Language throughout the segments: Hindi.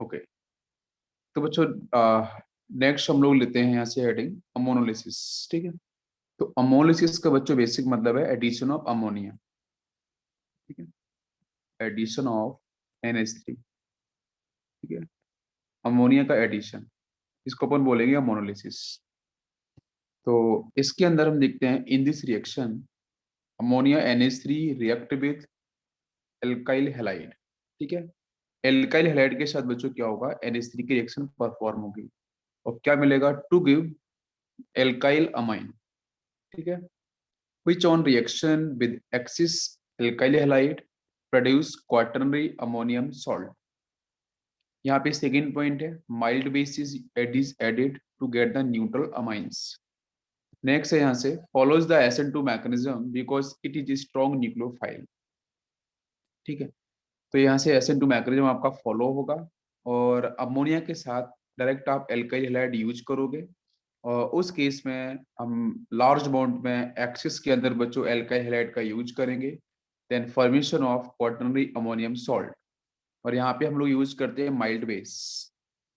ओके, तो बच्चों नेक्स्ट हम लोग लेते हैं यहाँ से हेडिंग अमोनोलिसिस। ठीक है, तो अमोनोलिसिस का बच्चों बेसिक मतलब है एडिशन ऑफ अमोनिया। ठीक है, एडिशन ऑफ NH3। ठीक है, अमोनिया का एडिशन, इसको अपन बोलेंगे अमोनोलिसिस। तो इसके अंदर हम देखते हैं in this reaction ammonia NH3 react with alkyl halide. ठीक है, एल्काइल हैलाइड के साथ बच्चों क्या होगा, NH3 की रिएक्शन परफॉर्म होगी और क्या मिलेगा, टू गिव एल्काइल अमाइन। ठीक है, which on reaction with excess alkyl halide produce quaternary ammonium salt। यहाँ पे सेकेंड पॉइंट है mild base is added to get the neutral amines. Next है यहाँ से follows the SN2 mechanism because it is strong nucleophile. ठीक है, तो यहाँ से SN2 मैकेनिज्म आपका फॉलो होगा और अमोनिया के साथ डायरेक्ट आप एल्काइल हैलाइड यूज करोगे और उस केस में हम लार्ज अमाउंट में एक्सिस के अंदर बच्चों एल्काइल हैलाइड का यूज करेंगे, then formation of quaternary ammonium salt. और यहाँ पे हम लोग यूज करते हैं माइल्ड बेस।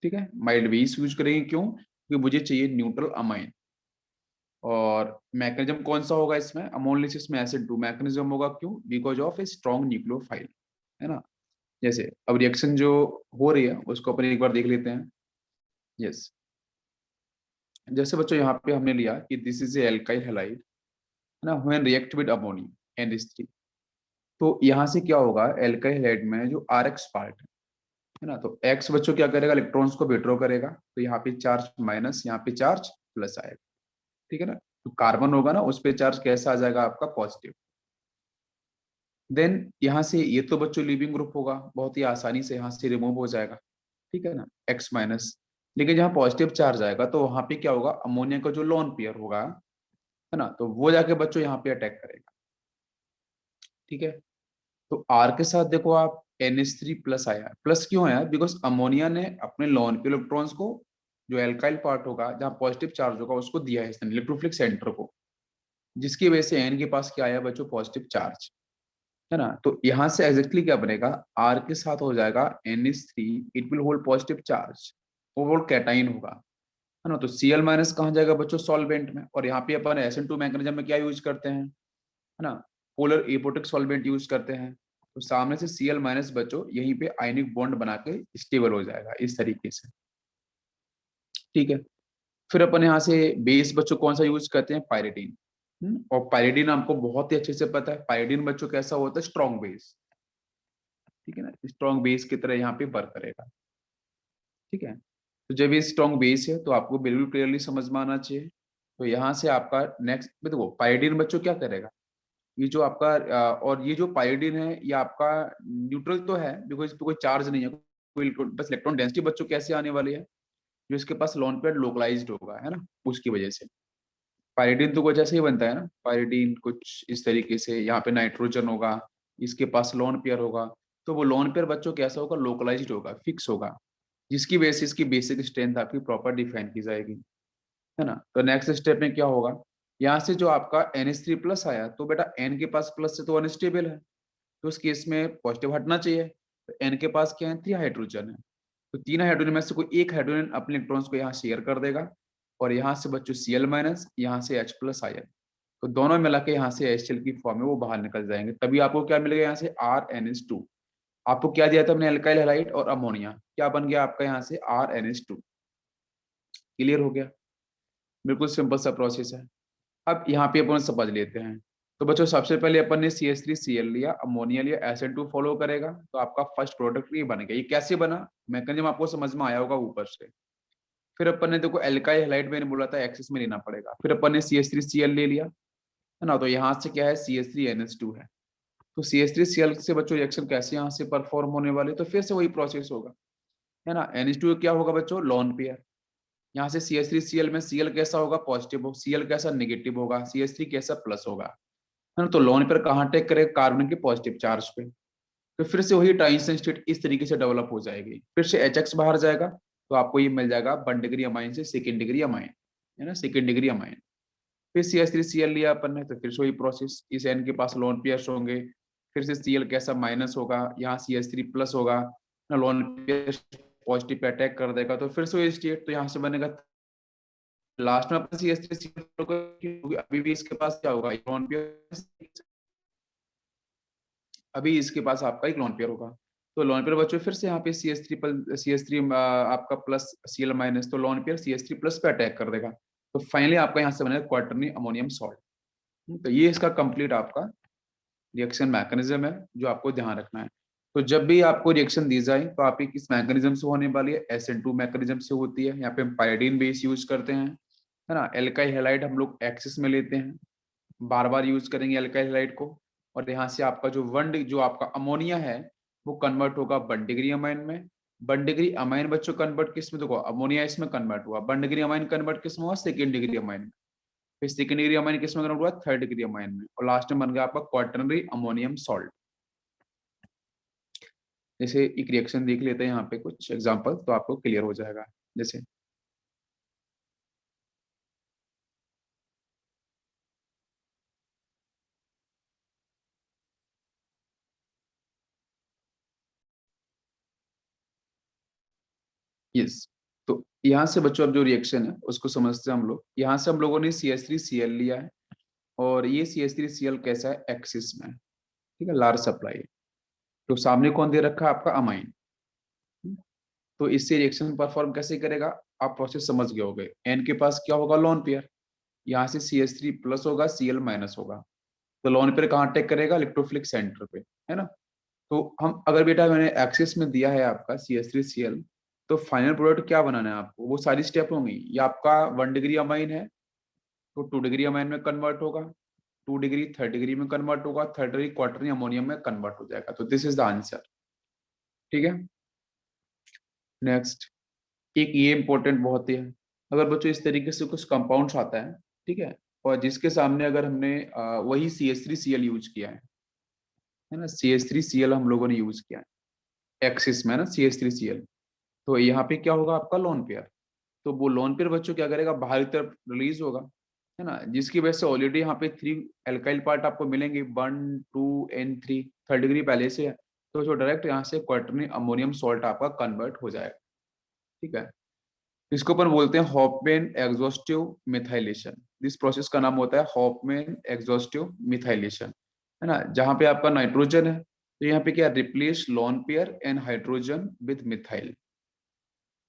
ठीक है, माइल्ड बेस यूज करेंगे क्यों, क्योंकि मुझे चाहिए न्यूट्रल अमाइन। और मैकेनिज्म कौन सा होगा इसमें, अमोनोलिसिस में SN2 मैकेनिज्म होगा, क्यों, because of a strong nucleophile. है ना, जैसे अब रिएक्शन जो हो रही है उसको अपन एक बार देख लेते हैं। यस, जैसे बच्चों यहाँ पे हमने लिया कि this is a alkyl halide, है ना, when react with ammonia NH3। तो यहाँ से क्या होगा, एल्काइल हैलाइड में जो RX पार्ट है ना, तो X बच्चों क्या करेगा, इलेक्ट्रॉन्स को विड्रॉ करेगा, तो यहाँ पे चार्ज माइनस, यहाँ पे चार्ज प्लस आएगा। ठीक है ना, तो कार्बन होगा ना उस पे चार्ज कैसा आ जाएगा आपका, पॉजिटिव। देन यहाँ से ये तो बच्चों लिविंग ग्रुप होगा, बहुत ही आसानी से यहाँ से रिमूव हो जाएगा। ठीक है ना, X माइनस। लेकिन जहाँ पॉजिटिव चार्ज आएगा तो वहां पे क्या होगा, अमोनिया का जो लोन पेयर होगा, है ना, तो वो जाके बच्चों यहाँ पे अटैक करेगा। ठीक है, तो R के साथ देखो आप NH3 प्लस आया, प्लस क्यों आया, बिकॉज अमोनिया ने अपने लोन पे इलेक्ट्रॉन्स को, जो एल्काइल पार्ट होगा जहाँ पॉजिटिव चार्ज होगा उसको दिया है इसने इलेक्ट्रोफिलिक सेंटर को, जिसकी वजह से N के पास क्या आया बच्चों, पॉजिटिव चार्ज। है ना, तो यहाँ से एग्जैक्टली क्या बनेगा, R के साथ हो जाएगा NH3, it will hold positive charge, वो होल्ड कैटाइन होगा। है ना, तो Cl माइनस कहाँ जाएगा बच्चों, सॉल्वेंट में, और यहाँ पे अपन SN2 मैकेनिज्म में क्या यूज करते हैं, है ना, पोलर एपोटिक सॉल्वेंट यूज करते हैं। तो सामने से Cl माइनस बच्चों यहीं पे आयनिक बॉन्ड बना के स्टेबल हो जाएगा इस तरीके से। ठीक है, फिर अपन यहाँ से बेस बच्चों कौन सा यूज करते हैं, पायरिडीन। और पायरिडीन आपको बहुत ही अच्छे से पता है, पायरिडीन बच्चों कैसा होता है, स्ट्रॉन्ग बेस। ठीक है ना, स्ट्रॉन्ग बेस की तरह यहाँ पे वर्क करेगा। ठीक है, तो जब ये स्ट्रॉन्ग बेस है तो आपको बिल्कुल क्लियरली समझ में आना चाहिए। तो यहाँ से आपका नेक्स्ट देखो पायरिडीन बच्चों क्या करेगा, ये जो आपका और ये जो पायोडीन है ये आपका न्यूट्रल तो है, बिकॉज इस पे कोई चार्ज नहीं है, कोई बस इलेक्ट्रॉन डेंसिटी बच्चों कैसे आने वाली है, जो इसके पास लोन पेयर लोकलाइज्ड होगा, है ना, उसकी वजह से। पायरिडीन तो कुछ ऐसे ही बनता है ना, पायरिडीन कुछ इस तरीके से, यहाँ पे नाइट्रोजन होगा, इसके पास लोन पेयर होगा, तो वो लोन पेयर बच्चों कैसा होगा, लोकलाइज्ड होगा, फिक्स होगा, जिसकी वजह से इसकी बेसिक स्ट्रेंथ आपकी प्रॉपर डिफाइन की जाएगी। है ना, तो नेक्स्ट स्टेप में क्या होगा, यहाँ से जो आपका NH3 प्लस आया, तो बेटा N के पास प्लस से तो अनस्टेबल है, तो उस केस में पॉजिटिव हटना चाहिए। तो N के पास क्या है, 3 हाइड्रोजन है, तो 3 हाइड्रोजन में से कोई एक हाइड्रोजन अपने इलेक्ट्रॉन्स को यहाँ शेयर कर देगा, और यहाँ से बच्चों Cl माइनस, यहाँ से H प्लस आया, तो दोनों मिला के यहाँ से HCl की फॉर्म में वो बाहर निकल जाएंगे, तभी आपको क्या मिलेगा, यहाँ से RNH2। आपको क्या दिया था हमने, एल्काइल हैलाइड और अमोनिया, क्या बन गया आपका यहाँ से RNH2। क्लियर हो गया, बिल्कुल सिंपल सा प्रोसेस है। अब यहाँ पे अपन समझ लेते हैं। तो बच्चों सबसे पहले अपन ने CH3Cl लिया, अमोनिया लिया, SN2 फॉलो करेगा, तो आपका फर्स्ट प्रोडक्ट ये बन गया। ये कैसे बना, मैकेनिज्म आपको समझ में आया होगा ऊपर से। फिर अपन ने देखो एल्काइल हैलाइड मैंने बोला था एक्सेस में लेना पड़ेगा, फिर अपन ने CH3Cl ले लिया, है ना, तो यहाँ से क्या है, CH3NH2 है। तो CH3Cl से बच्चों रिएक्शन कैसे यहाँ से परफॉर्म होने वाले, तो फिर से वही प्रोसेस होगा, है ना। NH2 क्या होगा बच्चों, लॉन पेयर, यहाँ से CH3Cl में Cl कैसा होगा, पॉजिटिव हो, Cl कैसा नेगेटिव होगा, CH3 कैसा प्लस होगा, है ना। तो लोन पेयर कहाँ अटैक करेगा, कार्बन के पॉजिटिव चार्ज पे, तो फिर से वही ट्रांजिशन स्टेट इस तरीके से डेवलप हो जाएगी, फिर से HX बाहर जाएगा, तो आपको ये मिल जाएगा 1 डिग्री अमाइन से 2nd डिग्री अमाइन, है ना, 2nd डिग्री अमाइन। फिर CH3Cl लिया अपन ने, तो फिर से वही प्रोसेस, इस N के पास लोन पेयर्स होंगे, फिर से Cl कैसा माइनस होगा, यहाँ CH3 प्लस होगा, ना lone pair positive pay attack कर देगा तो फिर से वही स्टेट, तो यहाँ से बनेगा लास्ट में अपन CH3 अभी भी इसके पास क्या होगा, इलेक्ट्रॉन पेयर, अभी इसके पास आपका एक लोन पेयर होगा। तो लोन पेयर बच्चों फिर से यहाँ पे CH3 आपका प्लस Cl माइनस, तो लोन पेयर CH3 प्लस पे अटैक कर देगा, तो फाइनली आपका यहाँ से बनेगा क्वार्टरनी अमोनियम सॉल्ट। तो ये इसका कंप्लीट आपका रिएक्शन मैकेनिज्म है जो आपको ध्यान रखना है। तो जब भी आपको रिएक्शन दी जाए तो आप किस मैकेनिज्म से होने वाली है, SN2 मैकेनिज्म से होती है। यहाँ पे हम पायरीडीन बेस यूज करते हैं, है ना। एल्काइल हैलाइड हम लोग एक्सिस में लेते हैं, बार बार यूज करेंगे एल्काइल हैलाइड को, और यहाँ से आपका जो आपका अमोनिया है वो कन्वर्ट होगा 1 डिग्री अमाइन में। 1 डिग्री अमाइन बच्चों कन्वर्ट किस में, देखो अमोनिया इसमें कन्वर्ट हुआ, 1 डिग्री अमाइन कन्वर्ट किस में हुआ, 2nd डिग्री अमाइन में। फिर 2nd डिग्री अमाइन किस में कन्वर्ट हुआ, 3rd डिग्री अमाइन में, और लास्ट में बन गया आपका क्वार्टरनरी अमोनियम सॉल्ट। जैसे एक रिएक्शन देख लेते हैं यहाँ पे कुछ एग्जांपल, तो आपको क्लियर हो जाएगा। जैसे यस, तो यहाँ से बच्चों अब जो रिएक्शन है उसको समझते हैं हम लोग। यहाँ से हम लोगों ने CH3Cl लिया है, और ये CH3Cl कैसा है, एक्सिस में, ठीक है, लार्ज सप्लाई। तो सामने कौन दे रखा है, आपका अमाइन। तो इससे रिएक्शन परफॉर्म कैसे करेगा, आप प्रोसेस समझ गए होगे। एन के पास क्या होगा, लोन पेयर, यहाँ से CH3 प्लस होगा, Cl माइनस होगा, तो लोन पेयर कहाँ अटैक करेगा, इलेक्ट्रोफिलिक सेंटर पे, है ना। तो हम अगर बेटा मैंने एक्सिस में दिया है आपका CH3Cl, तो फाइनल प्रोडक्ट क्या बनाना है आपको, वो सारी स्टेप होंगी। ये आपका 1 डिग्री अमाइन है, तो 2 डिग्री अमाइन में कन्वर्ट होगा, 2 डिग्री 3rd डिग्री में कन्वर्ट होगा, 3rd डिग्री क्वार्टरनी अमोनियम में कन्वर्ट हो जाएगा। तो दिस इज द आंसर, ठीक है। नेक्स्ट, एक ये इंपॉर्टेंट बहुत ही है। अगर बच्चों इस तरीके से कुछ कंपाउंड्स आता है, ठीक है, और जिसके सामने अगर हमने वही CH3Cl यूज किया है ना, CH3Cl हम लोगों ने यूज किया है एक्सिस में ना, CH3Cl, तो यहाँ पे क्या होगा, आपका लोन पेयर। तो वो लोन पेयर बच्चों क्या करेगा, बाहरी तरफ रिलीज होगा, है ना, जिसकी वजह से ऑलरेडी यहाँ पे 3 एल्काइल पार्ट आपको मिलेंगे, 1 2 एंड 3, 3rd डिग्री पहले से है, तो जो डायरेक्ट यहाँ से क्वार्टरनी अमोनियम सॉल्ट आपका कन्वर्ट हो जाएगा, ठीक है। इसको अपन बोलते हैं हॉफमैन एग्जॉस्टिव मिथाइलेशन। इस प्रोसेस का नाम होता है हॉफमैन एग्जॉस्टिव मिथाइलेशन, है ना। जहाँ पे आपका नाइट्रोजन है, तो यहाँ पे क्या, replace lone pair and hydrogen with methyl,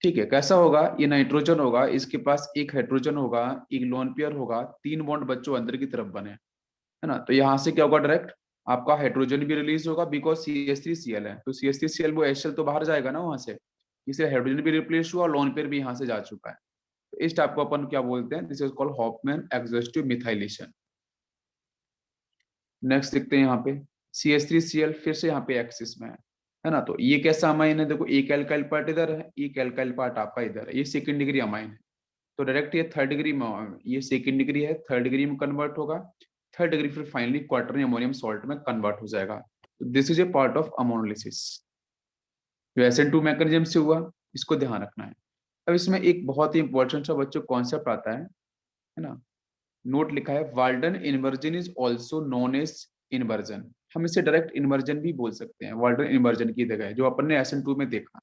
ठीक है। कैसा होगा, ये नाइट्रोजन होगा, इसके पास एक हाइड्रोजन होगा, एक लोन पेयर होगा, 3 बॉन्ड बच्चों अंदर की तरफ बने, है ना। तो यहाँ से क्या होगा, डायरेक्ट आपका हाइड्रोजन भी रिलीज होगा, बिकॉज CH3Cl है, तो CH3Cl वो HCl तो बाहर जाएगा ना वहां से, इसलिए हाइड्रोजन भी रिप्लेस हुआ, लोन पेयर भी यहाँ से जा चुका है। तो इस टाइप को अपन क्या बोलते हैं, this is called Hofmann exhaustive methylation. Next देखते हैं यहाँ पे CH3Cl फिर से यहाँ पे एक्सिस में है ना। तो ये कैसा अमाइन है, देखो एक एल्काइल पार्ट इधर है, एक एल्काइल पार्ट आपका इधर है, ये 2nd डिग्री अमाइन है, तो डायरेक्ट ये 3rd डिग्री में, ये 2nd डिग्री है, 3rd डिग्री में कन्वर्ट होगा, 3rd डिग्री फिर फाइनली क्वार्टरनी अमोनियम सॉल्ट में कन्वर्ट हो जाएगा। This is a part of ammonolysis, जो SN2 मैकेनिज्म से हुआ, इसको ध्यान रखना है। अब इसमें एक बहुत ही इंपॉर्टेंट सा बच्चों कॉन्सेप्ट आता है ना, नोट लिखा है, Walden inversion is also known as inversion. हम इसे डायरेक्ट इन्वर्जन भी बोल सकते हैं, वाल्डन इन्वर्जन की जगह जो अपन ने SN2 में देखा,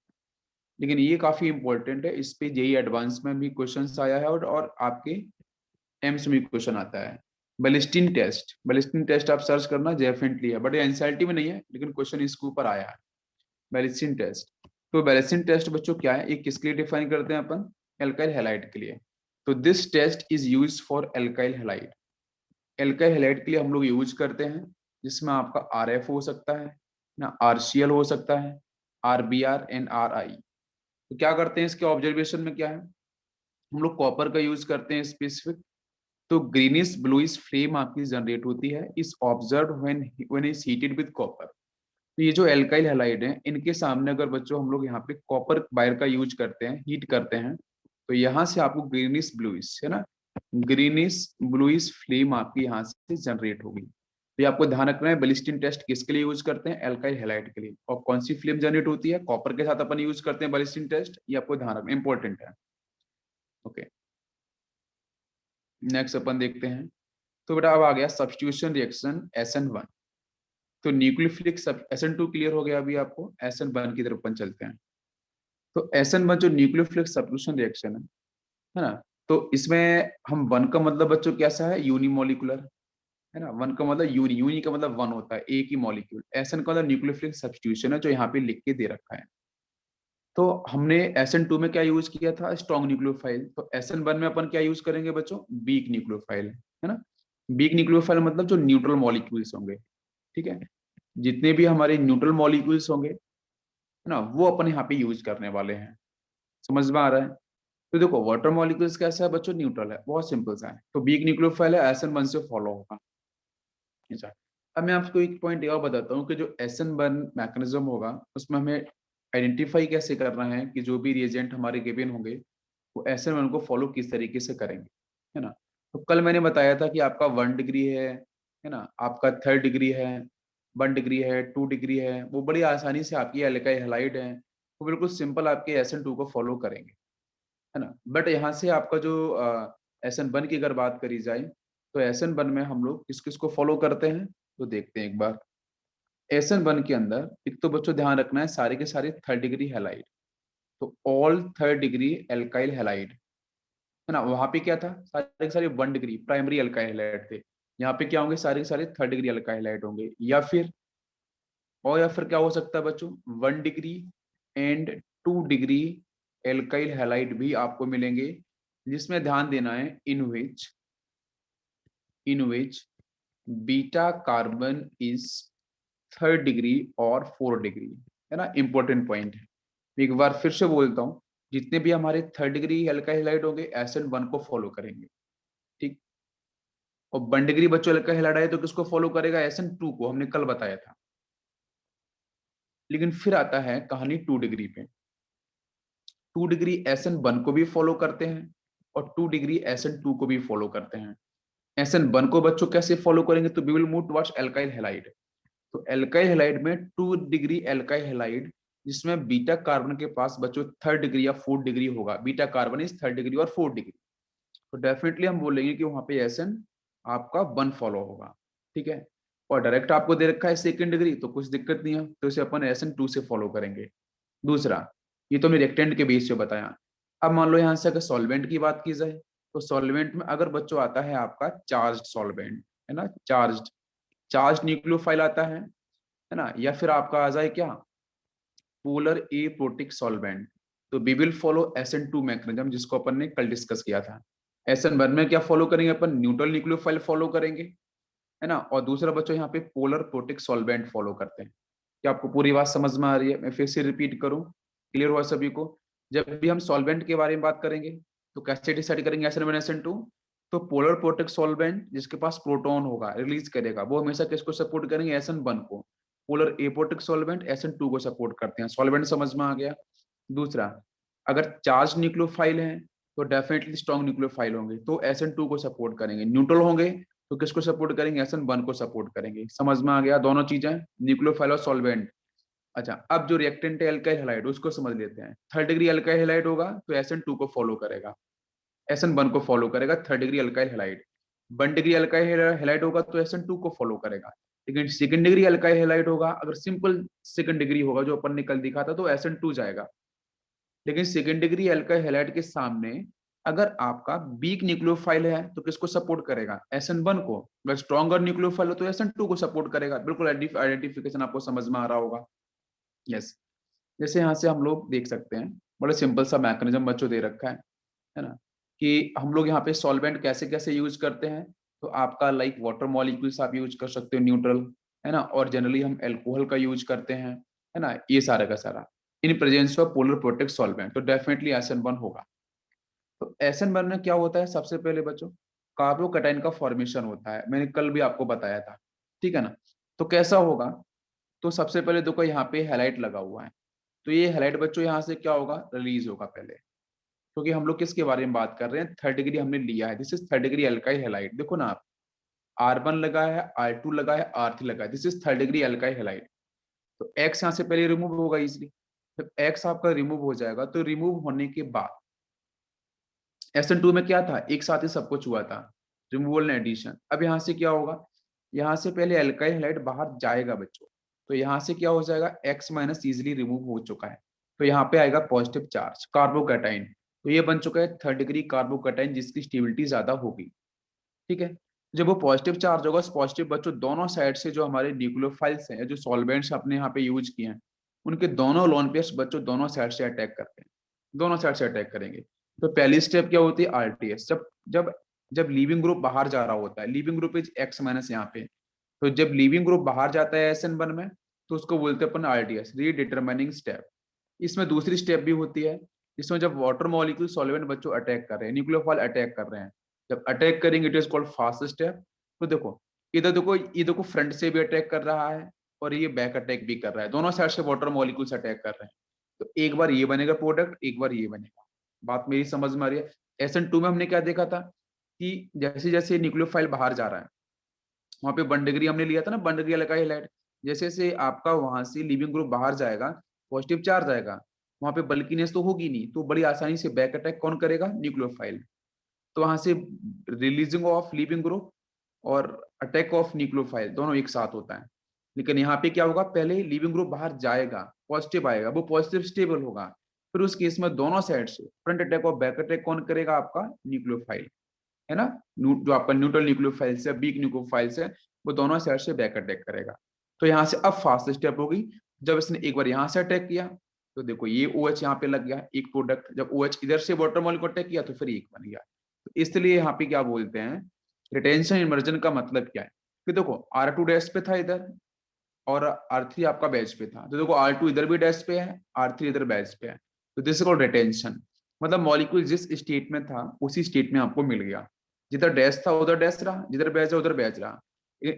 लेकिन ये काफी इंपॉर्टेंट है, इस पे जेई एडवांस में भी क्वेश्चन आया है, और आपके एम्स में क्वेश्चन आता है। बैलिस्टिन टेस्ट, बैलिस्टिन टेस्ट आप सर्च करना, डेफिनेटली है, बट ये एनसीईआरटी में नहीं है, लेकिन क्वेश्चन इसके ऊपर आया है, बैलिस्टिन टेस्ट। तो बैलिस्टिन टेस्ट बच्चों क्या है, ये किसके लिए डिफाइन करते हैं अपन, एल्काइल हैलाइड के लिए। तो this test is use for alkyl halide, alkyl halide के लिए हम लोग यूज करते हैं, जिसमें आपका RF हो सकता है ना, RCl हो सकता है, RBr एंड RI। तो क्या करते हैं, इसके ऑब्जर्वेशन में क्या है, हम लोग कॉपर का यूज करते हैं स्पेसिफिक, तो ग्रीनिश ब्लूइश फ्लेम आपकी जनरेट होती है, is observe when is heated with copper. तो ये जो एल्काइल हैलाइड है, इनके सामने अगर बच्चों हम लोग यहाँ पे कॉपर वायर का यूज करते हैं, हीट करते हैं, तो यहाँ से आपको ग्रीनिश ब्लूइश, है ना, ग्रीनिश ब्लूइश फ्लेम आपकी यहाँ से जनरेट होगी। तो ये आपको ध्यान रखना है, बैलिस्टिन टेस्ट किसके लिए यूज करते हैं, एल्काइल हैलाइड के लिए, और कौन सी फ्लेम जनरेट होती है, कॉपर के साथ अपन यूज करते हैं बैलिस्टिन टेस्ट, ये आपको ध्यान रखना इंपॉर्टेंट है। ओके, नेक्स्ट अपन देखते हैं। तो बेटा अब आ गया सब्स्टिट्यूशन रिएक्शन SN1। तो न्यूक्लियोफिलिक सब SN2 क्लियर हो गया, अभी आपको SN1 की तरफ अपन चलते हैं। तो SN1 जो न्यूक्लियोफिलिक सब्स्टिट्यूशन रिएक्शन है ना, तो इसमें हम वन का मतलब बच्चों कैसा है, यूनिमोलिकुलर, है ना। वन का मतलब यूनी, यूनी का मतलब वन होता है, एक ही मॉलिक्यूल। SN का मतलब न्यूक्लियोफिलिक सब्स्टिट्यूशन है, जो यहाँ पे लिख के दे रखा है। तो हमने SN2 में क्या यूज किया था, स्ट्रॉन्ग न्यूक्लियोफाइल। तो SN1 में अपन क्या यूज करेंगे बच्चों, वीक न्यूक्लियोफाइल, है ना। वीक न्यूक्लियोफाइल मतलब जो न्यूट्रल मॉलिक्यूल्स होंगे, ठीक है। जितने भी हमारे न्यूट्रल मॉलिक्यूल्स होंगे, है ना, वो अपन यहाँ पे यूज करने वाले हैं। समझ में आ रहा है। तो देखो वाटर मॉलिक्यूल्स कैसा है बच्चों, न्यूट्रल है, बहुत सिंपल सा है। तो वीक न्यूक्लियोफाइल है, SN1 से फॉलो होगा। अच्छा, अब मैं आपको एक पॉइंट और बताता हूँ कि जो SN1 मैकेनिज्म होगा, उसमें हमें आइडेंटिफाई कैसे करना है कि जो भी रिएजेंट हमारे गिवन होंगे वो SN1 को फॉलो किस तरीके से करेंगे, है ना। तो कल मैंने बताया था कि आपका 1 डिग्री है ना, आपका 3rd डिग्री है, 1 डिग्री है, 2 डिग्री है, वो बड़ी आसानी से आपकी एल्काइल हैलाइड है, वो बिल्कुल सिंपल आपके SN2 को फॉलो करेंगे, है ना। बट यहाँ से आपका जो SN1 की अगर बात करी जाए, तो SN1 में हम लोग किस किस को फॉलो करते हैं, तो देखते हैं एक बार। SN1 के अंदर एक तो बच्चों ध्यान रखना है, सारे के सारे 3rd डिग्री हैलाइड। तो all 3rd degree alkyl halide, है ना। वहां पे क्या था, सारे के सारे 1 डिग्री प्राइमरी एल्काइल हैलाइड थे। यहाँ पे क्या होंगे, सारे के सारे 3rd डिग्री एल्काइल हैलाइड होंगे। या फिर क्या हो सकता है बच्चों, 1 degree and 2 degree alkyl halide भी आपको मिलेंगे, जिसमें ध्यान देना है in which beta carbon is 3rd degree और 4th डिग्री, है ना। इंपॉर्टेंट पॉइंट है। एक बार फिर से बोलता हूँ, जितने भी हमारे 3rd डिग्री एल्काइल हैलाइड होंगे SN1 को फॉलो करेंगे, ठीक। और 1 डिग्री बच्चों एल्काइल हैलाइड है तो किसको फॉलो करेगा, SN2 को, हमने कल बताया था। लेकिन फिर आता है कहानी 2 डिग्री पे। 2 डिग्री SN1 को भी फॉलो करते हैं और 2 डिग्री SN2 को भी फॉलो करते हैं। SN1 को बच्चों कैसे फॉलो करेंगे, तो we will move towards alkyl halide. तो एल्काइल हैलाइड में 2 डिग्री एल्काइल हैलाइड, जिसमें बीटा कार्बन के पास बच्चों 3rd डिग्री या 4th डिग्री होगा। Beta carbon is 3rd degree और 4th डिग्री। तो डेफिनेटली हम बोलेंगे कि वहां पे SN आपका 1 फॉलो होगा, ठीक है। और डायरेक्ट आपको दे रखा है 2nd डिग्री, तो कुछ दिक्कत नहीं है, तो इसे अपन SN2 से फॉलो करेंगे। दूसरा, ये तो हमने रिएक्टेंट के बेस पे बताया। अब मान लो यहाँ से अगर सॉल्वेंट की बात की जाए, तो सॉल्वेंट में अगर बच्चों आता है आपका चार्ज सॉल्वेंट, है ना, चार्ज न्यूक्लियोफाइल आता है ना, या फिर आपका आ जाए क्या, पोलर एप्रोटिक सॉल्वेंट, तो we will follow SN2 mechanism, जिसको अपन ने कल डिस्कस किया था। SN1 में क्या फॉलो करेंगे अपन, न्यूट्रल न्यूक्लियोफाइल फॉलो करेंगे, है ना। और दूसरा बच्चों यहाँ पे पोलर प्रोटिक सॉल्वेंट फॉलो करते हैं। क्या आपको पूरी बात समझ में आ रही है, मैं फिर से रिपीट करूं, क्लियर हुआ सभी को। जब भी हम सॉल्वेंट के बारे में बात करेंगे, तो कैसे डिसाइड करेंगे SN1 SN2, तो पोलर प्रोटिक सॉल्वेंट जिसके पास प्रोटॉन होगा, रिलीज करेगा, वो हमेशा किसको सपोर्ट करेंगे, SN1 को। पोलर एपोटिक सॉल्वेंट SN2 को सपोर्ट करते हैं। सॉल्वेंट समझ में आ गया। दूसरा, अगर चार्ज न्यूक्लियोफाइल है, तो डेफिनेटली स्ट्रॉन्ग न्यूक्लियोफाइल होंगे, तो SN2 को सपोर्ट करेंगे। न्यूट्रल होंगे तो किसको सपोर्ट करेंगे, SN1 को सपोर्ट करेंगे। समझ में आ गया दोनों चीजें, न्यूक्लियोफाइल और सॉल्वेंट। अच्छा, अब जो रिएक्टेंट है एल्काइल हैलाइड, उसको समझ लेते हैं। 3rd डिग्री एल्काइल हैलाइड होगा तो SN2 को फॉलो करेगा, SN1 को फॉलो करेगा। 3rd degree alkyl halide, 1 degree alkyl halide होगा तो SN2 को फॉलो करेगा। लेकिन 2nd डिग्री एल्काइल हैलाइड होगा, अगर सिंपल 2nd डिग्री होगा जो अपन ने कल दिखा था, तो SN2 जाएगा। लेकिन 2nd डिग्री एल्काइल हैलाइड के सामने अगर आपका वीक न्यूक्लियोफाइल है, तो किसको सपोर्ट करेगा, SN1 को। अगर स्ट्रॉन्गर न्यूक्लियोफाइल हो तो SN2 को सपोर्ट करेगा। बिल्कुल आइडेंटिफिकेशन आपको समझ में आ रहा होगा। यस, जैसे यहाँ से हम लोग देख सकते हैं, बड़ा सिंपल सा मैकेनिज्म बच्चों दे रखा है ना, कि हम लोग यहाँ पे सॉल्वेंट कैसे कैसे यूज करते हैं। तो आपका लाइक वाटर मॉलिक्यूल्स आप यूज कर सकते हो, न्यूट्रल, है ना। और जनरली हम एल्कोहल का यूज करते हैं, है ना, ये सारा का सारा in presence of polar protic solvent, तो डेफिनेटली SN1 होगा। तो SN1 में क्या होता है, सबसे पहले बच्चों कार्बोकैटायन का फॉर्मेशन होता है, मैंने कल भी आपको बताया था, ठीक है ना। तो कैसा होगा, तो सबसे पहले देखो यहाँ पे हैलाइड लगा हुआ है, तो ये हैलाइड बच्चों यहाँ से क्या होगा, रिलीज होगा पहले। क्योंकि हम लोग किसके बारे में बात कर रहे हैं, 3rd डिग्री हमने लिया है, this is 3rd degree alkyl halide. देखो ना आप, R1 लगा है, R2 लगा है, R3 लगा है, this is 3rd degree alkyl halide. तो X यहाँ से पहले रिमूव होगा इजिली। जब X आपका रिमूव हो जाएगा, तो रिमूव होने के बाद SN2 में क्या था, एक साथ ही सब कुछ हुआ था, रिमूवल एंड एडिशन। अब यहाँ से क्या होगा, यहाँ से पहले एल्काइल हैलाइड बाहर जाएगा बच्चों, तो यहाँ से क्या हो जाएगा, X माइनस इजिली रिमूव हो चुका है। तो यहाँ पे आएगा पॉजिटिव चार्ज कार्बोकैटाइन। तो ये बन चुका है थर्ड डिग्री कार्बोकैटाइन जिसकी स्टेबिलिटी ज्यादा होगी। ठीक है, जब वो पॉजिटिव चार्ज होगा, पॉजिटिव बच्चों दोनों साइड से जो हमारे न्यूक्लियोफाइल्स हैं, जो सॉल्वेंट्स अपने यहाँ पे यूज किए हैं, उनके दोनों लोन पेयर्स बच्चों दोनों साइड से अटैक करते हैं, दोनों साइड से अटैक करेंगे। तो पहली स्टेप क्या होती है, आरटीएस। जब जब जब लीविंग ग्रुप बाहर जा रहा होता है, leaving group is x minus यहाँ पे, तो जब लीविंग ग्रुप बाहर जाता है SN1 में, तो उसको बोलते हैं अपन आरटीएस, रीडिटरमाइनिंग स्टेप। इसमें दूसरी स्टेप भी होती है, इसमें जब वाटर मॉलिक्यूल सॉल्वेंट बच्चों अटैक कर रहे हैं, न्यूक्लियोफाइल अटैक कर रहे हैं, जब अटैक करेंगे it is called fast step. तो देखो इधर देखो, ये देखो फ्रंट से भी अटैक कर रहा है और ये बैक अटैक भी कर रहा है, दोनों साइड से वाटर मॉलिक्यूल्स अटैक कर रहे हैं। तो एक बार ये बनेगा प्रोडक्ट, एक बार ये बनेगा। बात मेरी समझ में आ रही है। SN2 में हमने क्या देखा था कि जैसे जैसे न्यूक्लियोफाइल बाहर जा रहा है, वहां पे 1 डिग्री हमने लिया था ना, 1 डिग्री लगा हाईलाइट, जैसे जैसे आपका वहां से लिविंग ग्रुप बाहर जाएगा, पॉजिटिव चार्ज आएगा, वहां पे बल्कीनेस तो होगी नहीं, तो बड़ी आसानी से बैक अटैक कौन करेगा, न्यूक्लियोफाइल। तो वहां से रिलीजिंग ऑफ लिविंग ग्रुप और अटैक ऑफ न्यूक्लियोफाइल दोनों एक साथ होता है। लेकिन यहाँ पे क्या होगा, पहले लिविंग ग्रुप बाहर जाएगा, पॉजिटिव आएगा, वो पॉजिटिव स्टेबल होगा, फिर उस केस में दोनों साइड से फ्रंट अटैक और बैक अटैक कौन करेगा, आपका न्यूक्लियोफाइल, है ना। जो आपका न्यूट्रल न्यूक्लियोफाइल्स है, वीक न्यूक्लियोफाइल्स है, वो दोनों साइड से बैक अटैक करेगा। तो यहाँ से अब फास्ट स्टेप होगी, जब इसने एक बार यहाँ से अटैक किया, तो देखो ये OH यहाँ पे लग गया एक प्रोडक्ट, जब OH इधर से वाटर मॉलिक्यूल अटैक किया तो फिर एक बन गया। तो इसलिए यहाँ पे क्या बोलते हैं, रिटेंशन इमर्जन का मतलब क्या है कि देखो R2 डैश पे था इधर और R3 आपका बैच पे था, तो देखो R2 इधर भी डैश पे है, R3 इधर बैच पे है, तो दिस इज कॉल्ड रिटेंशन। मतलब मॉलिक्यूल जिस स्टेट में था उसी स्टेट में आपको मिल गया, जिधर डैश था उधर डैश रहा, जिधर बैच है उधर बैच रहा।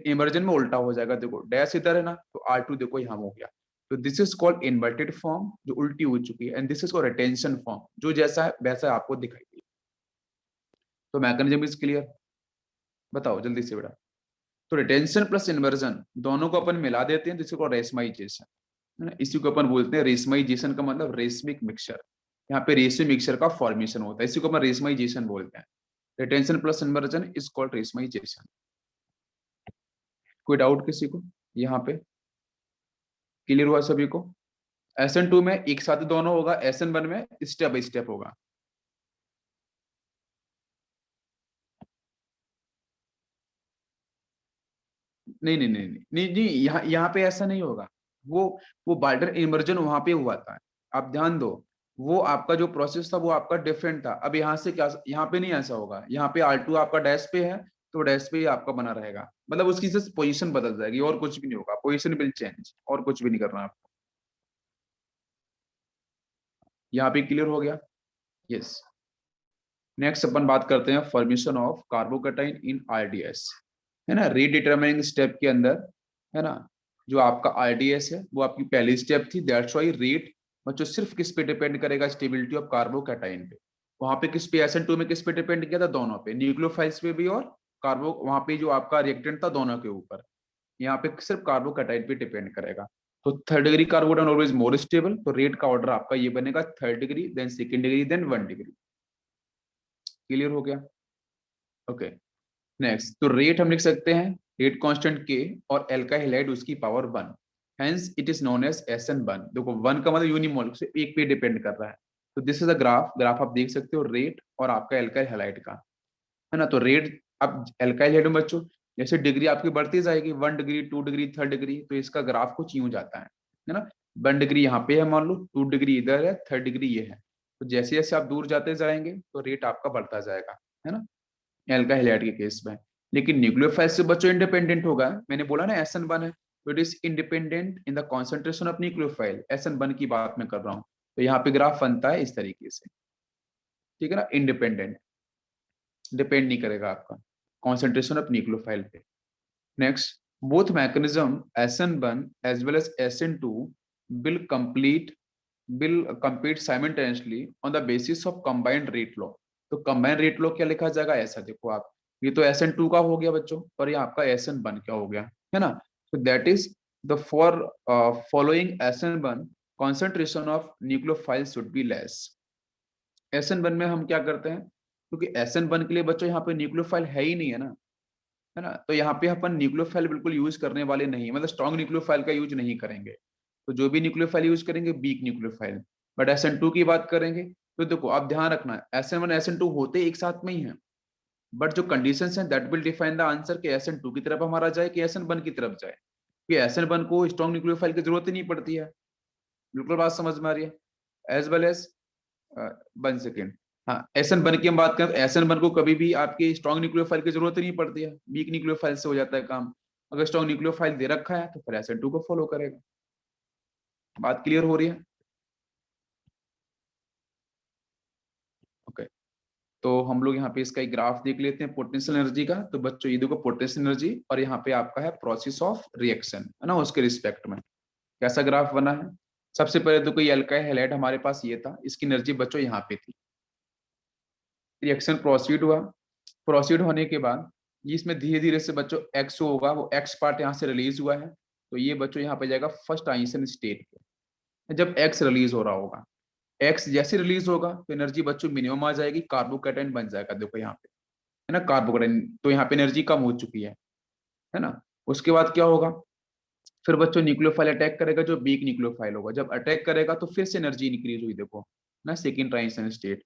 इमर्जन में उल्टा हो जाएगा, देखो डैश इधर है ना, तो R2 देखो यहाँ हो गया। तो this is called inverted form, जो उल्टी हो चुकी है, and this is called retention form, जो जैसा है वैसा आपको दिखाई दे। तो मैकेनिज्म इज क्लियर, बताओ जल्दी से बेटा। तो रिटेंशन प्लस इन्वर्जन दोनों को अपन मिला देते हैं, जिसको रेशमाइजेशन, है ना। इसी को अपन बोलते हैं रेशमाइजेशन, का मतलब रेशमिक मिक्सचर। यहाँ पे रेशमी मिक्सचर का फॉर्मेशन होता है, इसी को अपन रेशमाइजेशन बोलते हैं। Retention plus inversion is called racemisation. कोई डाउट किसी को यहाँ पे, क्लियर हुआ सभी को। SN2 में एक साथ दोनों होगा, SN1 में स्टेप बाई स्टेप होगा। नहीं नहीं नहीं नहीं नहीं नहीं, यहाँ यहाँ पे ऐसा नहीं होगा। वो वो बाल्टर इमर्जन वहां पे हुआ था, आप ध्यान दो। वो आपका जो प्रोसेस था वो आपका डिफरेंट था। अब यहाँ से क्या, यहाँ पे नहीं ऐसा होगा, यहाँ पे R2 आपका डैश पे है, तो डैश पे ही आपका बना रहेगा, मतलब उसकी सिर्फ पोजीशन बदल जाएगी और कुछ भी नहीं होगा, पोजीशन विल चेंज, और कुछ भी नहीं करना आपको। यहाँ पे क्लियर हो गया। यस। नेक्स्ट अपन बात करते हैं formation of carbocation in RDS, है ना। रीडिटरमाइनिंग स्टेप के अंदर, है ना, जो आपका RDS है वो आपकी पहली स्टेप थी, दैट्स व्हाई रेट बच्चों सिर्फ किस पे डिपेंड करेगा, स्टेबिलिटी ऑफ कार्बोकैटाइन पे। वहां पे किस पे, SN2 में किस पे डिपेंड किया था, दोनों पे, न्यूक्लियोफाइल्स पे भी और कार्बो, वहां पे जो आपका रिएक्टेंट था दोनों के ऊपर। यहाँ पे सिर्फ कार्बोकैटाइन पे डिपेंड करेगा। तो third degree carbocation always more stable, तो रेट का ऑर्डर आपका ये बनेगा, third degree, then second degree, then 1 degree. Clear हो गया। ओके। नेक्स्ट, तो रेट हम लिख सकते हैं रेट कांस्टेंट के और एल्काइल हैलाइड उसकी power 1, hence it is known as SN1। देखो 1 का मतलब यूनिमोल से एक पे डिपेंड कर रहा है। तो this is a graph, graph आप देख सकते हो रेट और आपका एल्काइल हैलाइड का, है ना। तो रेट अब एल्काइल हैलाइड में बच्चों जैसे डिग्री आपकी बढ़ती जाएगी, 1 डिग्री, 2 डिग्री, थर्ड डिग्री, तो इसका ग्राफ कुछ यूं जाता है ना। 1 डिग्री यहाँ पे है मान लो, 2 डिग्री इधर है, थर्ड डिग्री ये है। तो जैसे जैसे आप दूर जाते जाएंगे तो रेट आपका बढ़ता जाएगा, है ना, एल्काइल हैलाइड के केस में। लेकिन न्यूक्लियोफाइल से बच्चों इंडिपेंडेंट होगा, मैंने बोला ना SN1 है, तो it is independent in the concentration of nucleophile, SN1 की बात मैं कर रहा हूँ। तो यहाँ पे ग्राफ बनता है इस तरीके से, ठीक है ना, इंडिपेंडेंट, डिपेंड नहीं करेगा आपका कॉन्सेंट्रेशन ऑफ न्यूक्लियोफाइल पे। Next, both mechanism SN1 as well as SN2 will complete will compete simultaneously on the basis of combined rate law। तो combined rate law क्या लिखा जाएगा, ऐसा देखो आप, ये तो SN2 का हो गया बच्चों, और ये आपका SN1 क्या हो गया, है ना। तो that is the for following SN1 concentration of nucleophile should be less। SN1 में हम क्या करते हैं, क्योंकि SN1 के लिए बच्चों यहाँ पे न्यूक्लियोफाइल है ही नहीं, है ना, है ना। तो यहाँ पे अपन न्यूक्लियोफाइल बिल्कुल यूज करने वाले नहीं, मतलब स्ट्रॉन्ग न्यूक्लियोफाइल का यूज नहीं करेंगे। तो जो भी न्यूक्लियोफाइल यूज करेंगे वीक न्यूक्लियोफाइल। बट SN2 की बात करेंगे तो देखो आप ध्यान रखना SN1 SN2 होते एक साथ में ही है, बट जो कंडीशंस हैं that will define the answer कि SN2 की तरफ हमारा जाए कि SN1 की तरफ जाए, कि SN1 को स्ट्रॉन्ग न्यूक्लियोफाइल की जरूरत ही नहीं पड़ती है। बिल्कुल बात समझ में आ रही है। एज वेल एज 1 सेकेंड, हाँ SN1 की हम बात करें तो SN1 को कभी भी आपके स्ट्रॉन्ग न्यूक्लियोफाइल की जरूरत ही नहीं पड़ती है, वीक न्यूक्लियोफाइल से हो जाता है काम। अगर स्ट्रॉन्ग न्यूक्लियोफाइल दे रखा है तो फिर SN2 को फॉलो करेगा। बात क्लियर हो रही है? ओके, तो हम लोग यहाँ पे इसका एक ग्राफ देख लेते हैं पोटेंशियल एनर्जी का। तो बच्चों ये देखो पोटेंशियल एनर्जी, और यहाँ पे आपका है प्रोसेस ऑफ रिएक्शन, है ना, उसके रिस्पेक्ट में कैसा ग्राफ बना है। सबसे पहले तो कोई अल्काइल हैलाइड हमारे पास ये था, इसकी एनर्जी बच्चों यहाँ पे थी। रिएक्शन प्रोसीड हुआ, प्रोसीड होने के बाद ये इसमें धीरे धीरे से बच्चों एक्स होगा, वो एक्स पार्ट यहाँ से रिलीज हुआ है, तो ये बच्चों यहाँ पे जाएगा फर्स्ट आइंस्टाइन स्टेट पे। जब एक्स रिलीज हो रहा होगा, एक्स जैसे रिलीज होगा तो एनर्जी बच्चों मिनिमम आ जाएगी, कार्बोकैटायन बन जाएगा, देखो यहाँ पे, है ना, कार्बोकैटायन, तो यहाँ पे एनर्जी कम हो चुकी है ना। उसके बाद क्या होगा, फिर बच्चों न्यूक्लियोफाइल अटैक करेगा, जो वीक न्यूक्लियोफाइल होगा, जब अटैक करेगा तो फिर से एनर्जी इंक्रीज हुई, देखो ना, सेकेंड ट्रांजिशन स्टेट।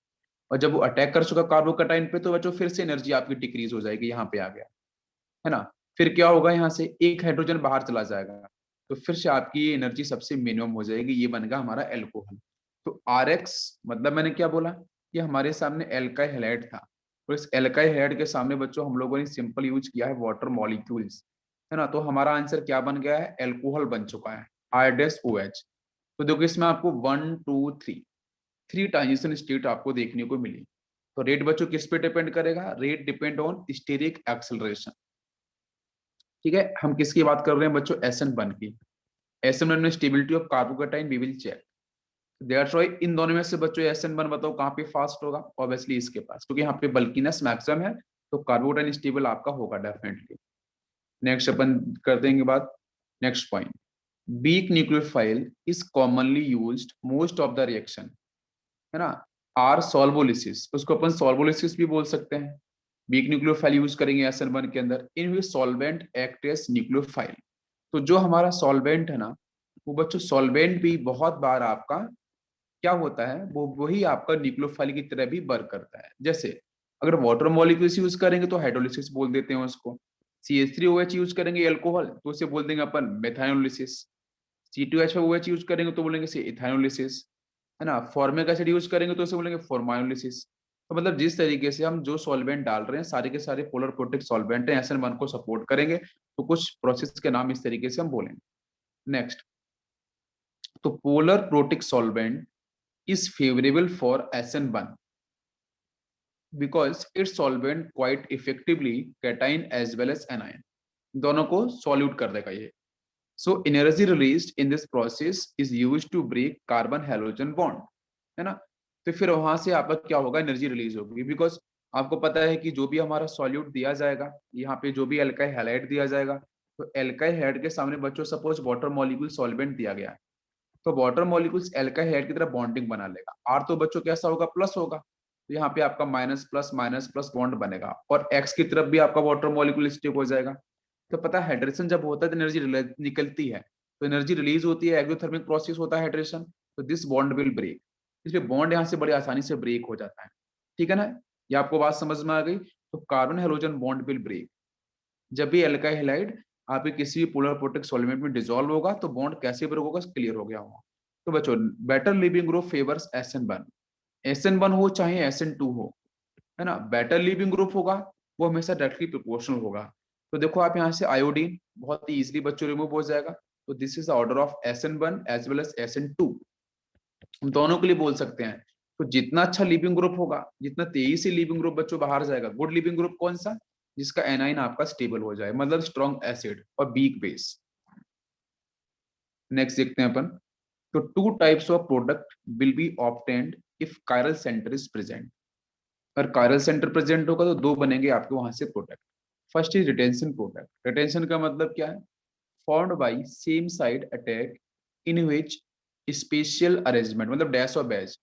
और जब वो अटैक कर चुका कार्बोकैटायन पे तो बच्चों फिर से एनर्जी आपकी डिक्रीज हो जाएगी, यहाँ पे आ गया, है ना। फिर क्या होगा, यहाँ से एक हाइड्रोजन बाहर चला जाएगा, तो फिर से आपकी ये एनर्जी सबसे मिनिमम हो जाएगी, ये बन गया हमारा एल्कोहल। तो RX मतलब मैंने क्या बोला, कि हमारे सामने एल्काइल हैलाइड था, और इस एल्काइल हैलाइड के सामने बच्चों हम लोगों ने सिंपल यूज किया है वाटर मॉलिक्यूल्स, है ना, तो हमारा आंसर क्या बन गया है, एल्कोहल बन चुका है, R-OH। तो देखो इसमें आपको 1 2 3 3 ट्रांजिशन स्टेट आपको देखने को मिली। तो रेट बच्चों किस पे डिपेंड करेगा, rate depend on steric acceleration. ठीक है, हम किसकी बात कर रहे हैं बच्चों, SN1 की। SN1 में stability of carbocation we will check, that's why इन दोनों में से बच्चों SN1 बताओ कहाँ पे फास्ट होगा, ऑब्वियसली इसके पास, क्योंकि यहाँ पे बल्कीनेस मैक्सिमम है, तो कार्बोकैटायन स्टेबल आपका होगा डेफिनेटली। नेक्स्ट अपन कर देंगे बात, next point, weak nucleophile is commonly used most of the reaction, है ना, आर सॉल्वोलिसिस, उसको अपन सॉल्वोलिसिस भी बोल सकते हैं। वीक न्यूक्लियोफाइल यूज करेंगे SN1 के अंदर, इन विच सॉल्वेंट एक्ट एज न्यूक्लियोफाइल। तो जो हमारा सॉल्वेंट है ना, वो बच्चों सॉल्वेंट भी बहुत बार आपका क्या होता है, वो वही आपका न्यूक्लियोफाइल की तरह भी वर्क करता है। जैसे अगर वाटर मॉलिक्यूल्स यूज करेंगे तो हाइड्रोलिसिस बोल देते हैं उसको, CH3OH यूज करेंगे एल्कोहल तो उसे बोल देंगे अपन मेथानोलिसिस, C2H5OH यूज करेंगे तो बोलेंगे से इथानोलिसिस, है ना, फॉर्मिक एसिड यूज करेंगे तो उसे बोलेंगे फॉर्मायोलिसिस। तो मतलब जिस तरीके से हम जो सॉल्वेंट डाल रहे हैं सारे के सारे पोलर प्रोटिक सॉल्वेंट हैं, SN1 को सपोर्ट करेंगे, तो कुछ प्रोसेस के नाम इस तरीके से हम बोलेंगे। नेक्स्ट, तो polar protic solvent is favorable for SN1 because its solvent quite effectively cation as well as anion, दोनों को सॉल्यूट कर देगा ये। So energy released in this process is used to break carbon halogen bond, है ना। तो फिर वहां से आपका क्या होगा, एनर्जी रिलीज होगी, बिकॉज आपको पता है कि जो भी हमारा सॉल्यूट दिया जाएगा, यहाँ पे जो भी एल्काइल हैलाइड दिया जाएगा, तो एल्काइल हैलाइड के सामने बच्चों सपोज वाटर मॉलिक्यूल सॉल्वेंट दिया गया है, तो वाटर मॉलिक्यूल्स एल्काइल हैलाइड की तरह बॉन्डिंग बना लेगा, आर तो बच्चों कैसा होगा, प्लस होगा, तो यहाँ पे आपका माइनस प्लस बॉन्ड बनेगा, और एक्स की तरफ भी आपका वाटर मॉलिक्यूल स्टिक हो जाएगा। तो पता है हाइड्रेशन जब होता है तो एनर्जी निकलती है, तो एनर्जी रिलीज होती है, एक्सोथर्मिक प्रोसेस होता है हाइड्रेशन, तो दिस बॉन्ड विल ब्रेक, इसलिए बॉन्ड यहाँ से बड़ी आसानी से ब्रेक हो जाता है। ठीक है ना, ये आपको बात समझ में आ गई। तो carbon halogen bond will break, जब भी एल्काइल हैलाइड आपके किसी भी पोलर प्रोटिक सॉल्वेंट में डिसॉल्व होगा तो बॉन्ड कैसे ब्रेक होगा, क्लियर हो गया होगा। तो बच्चों better leaving group favours SN1, SN1 हो चाहे SN2 हो, है ना, बेटर लिविंग ग्रुप होगा वो हमेशा डायरेक्टली प्रोपोर्शनल होगा। तो देखो आप यहाँ से आयोडीन बहुत ही इजीली बच्चों रिमूव हो जाएगा, तो this is the order of SN1 as well as SN2, हम दोनों के लिए बोल सकते हैं। तो जितना अच्छा लिविंग ग्रुप होगा, जितना तेजी से लिविंग ग्रुप बच्चों बाहर जाएगा, गुड लिविंग ग्रुप कौन सा, जिसका एनाइन आपका स्टेबल हो जाए, मतलब स्ट्रॉन्ग एसिड और वीक बेस। नेक्स्ट देखते हैं अपन, तो two types of product will be obtained if chiral centre is present. अगर कायरल सेंटर प्रेजेंट होगा तो दो बनेंगे आपके वहां से product. First is retention product, retention का मतलब क्या है, formed by same side attack in which special arrangement, मतलब डैश और batch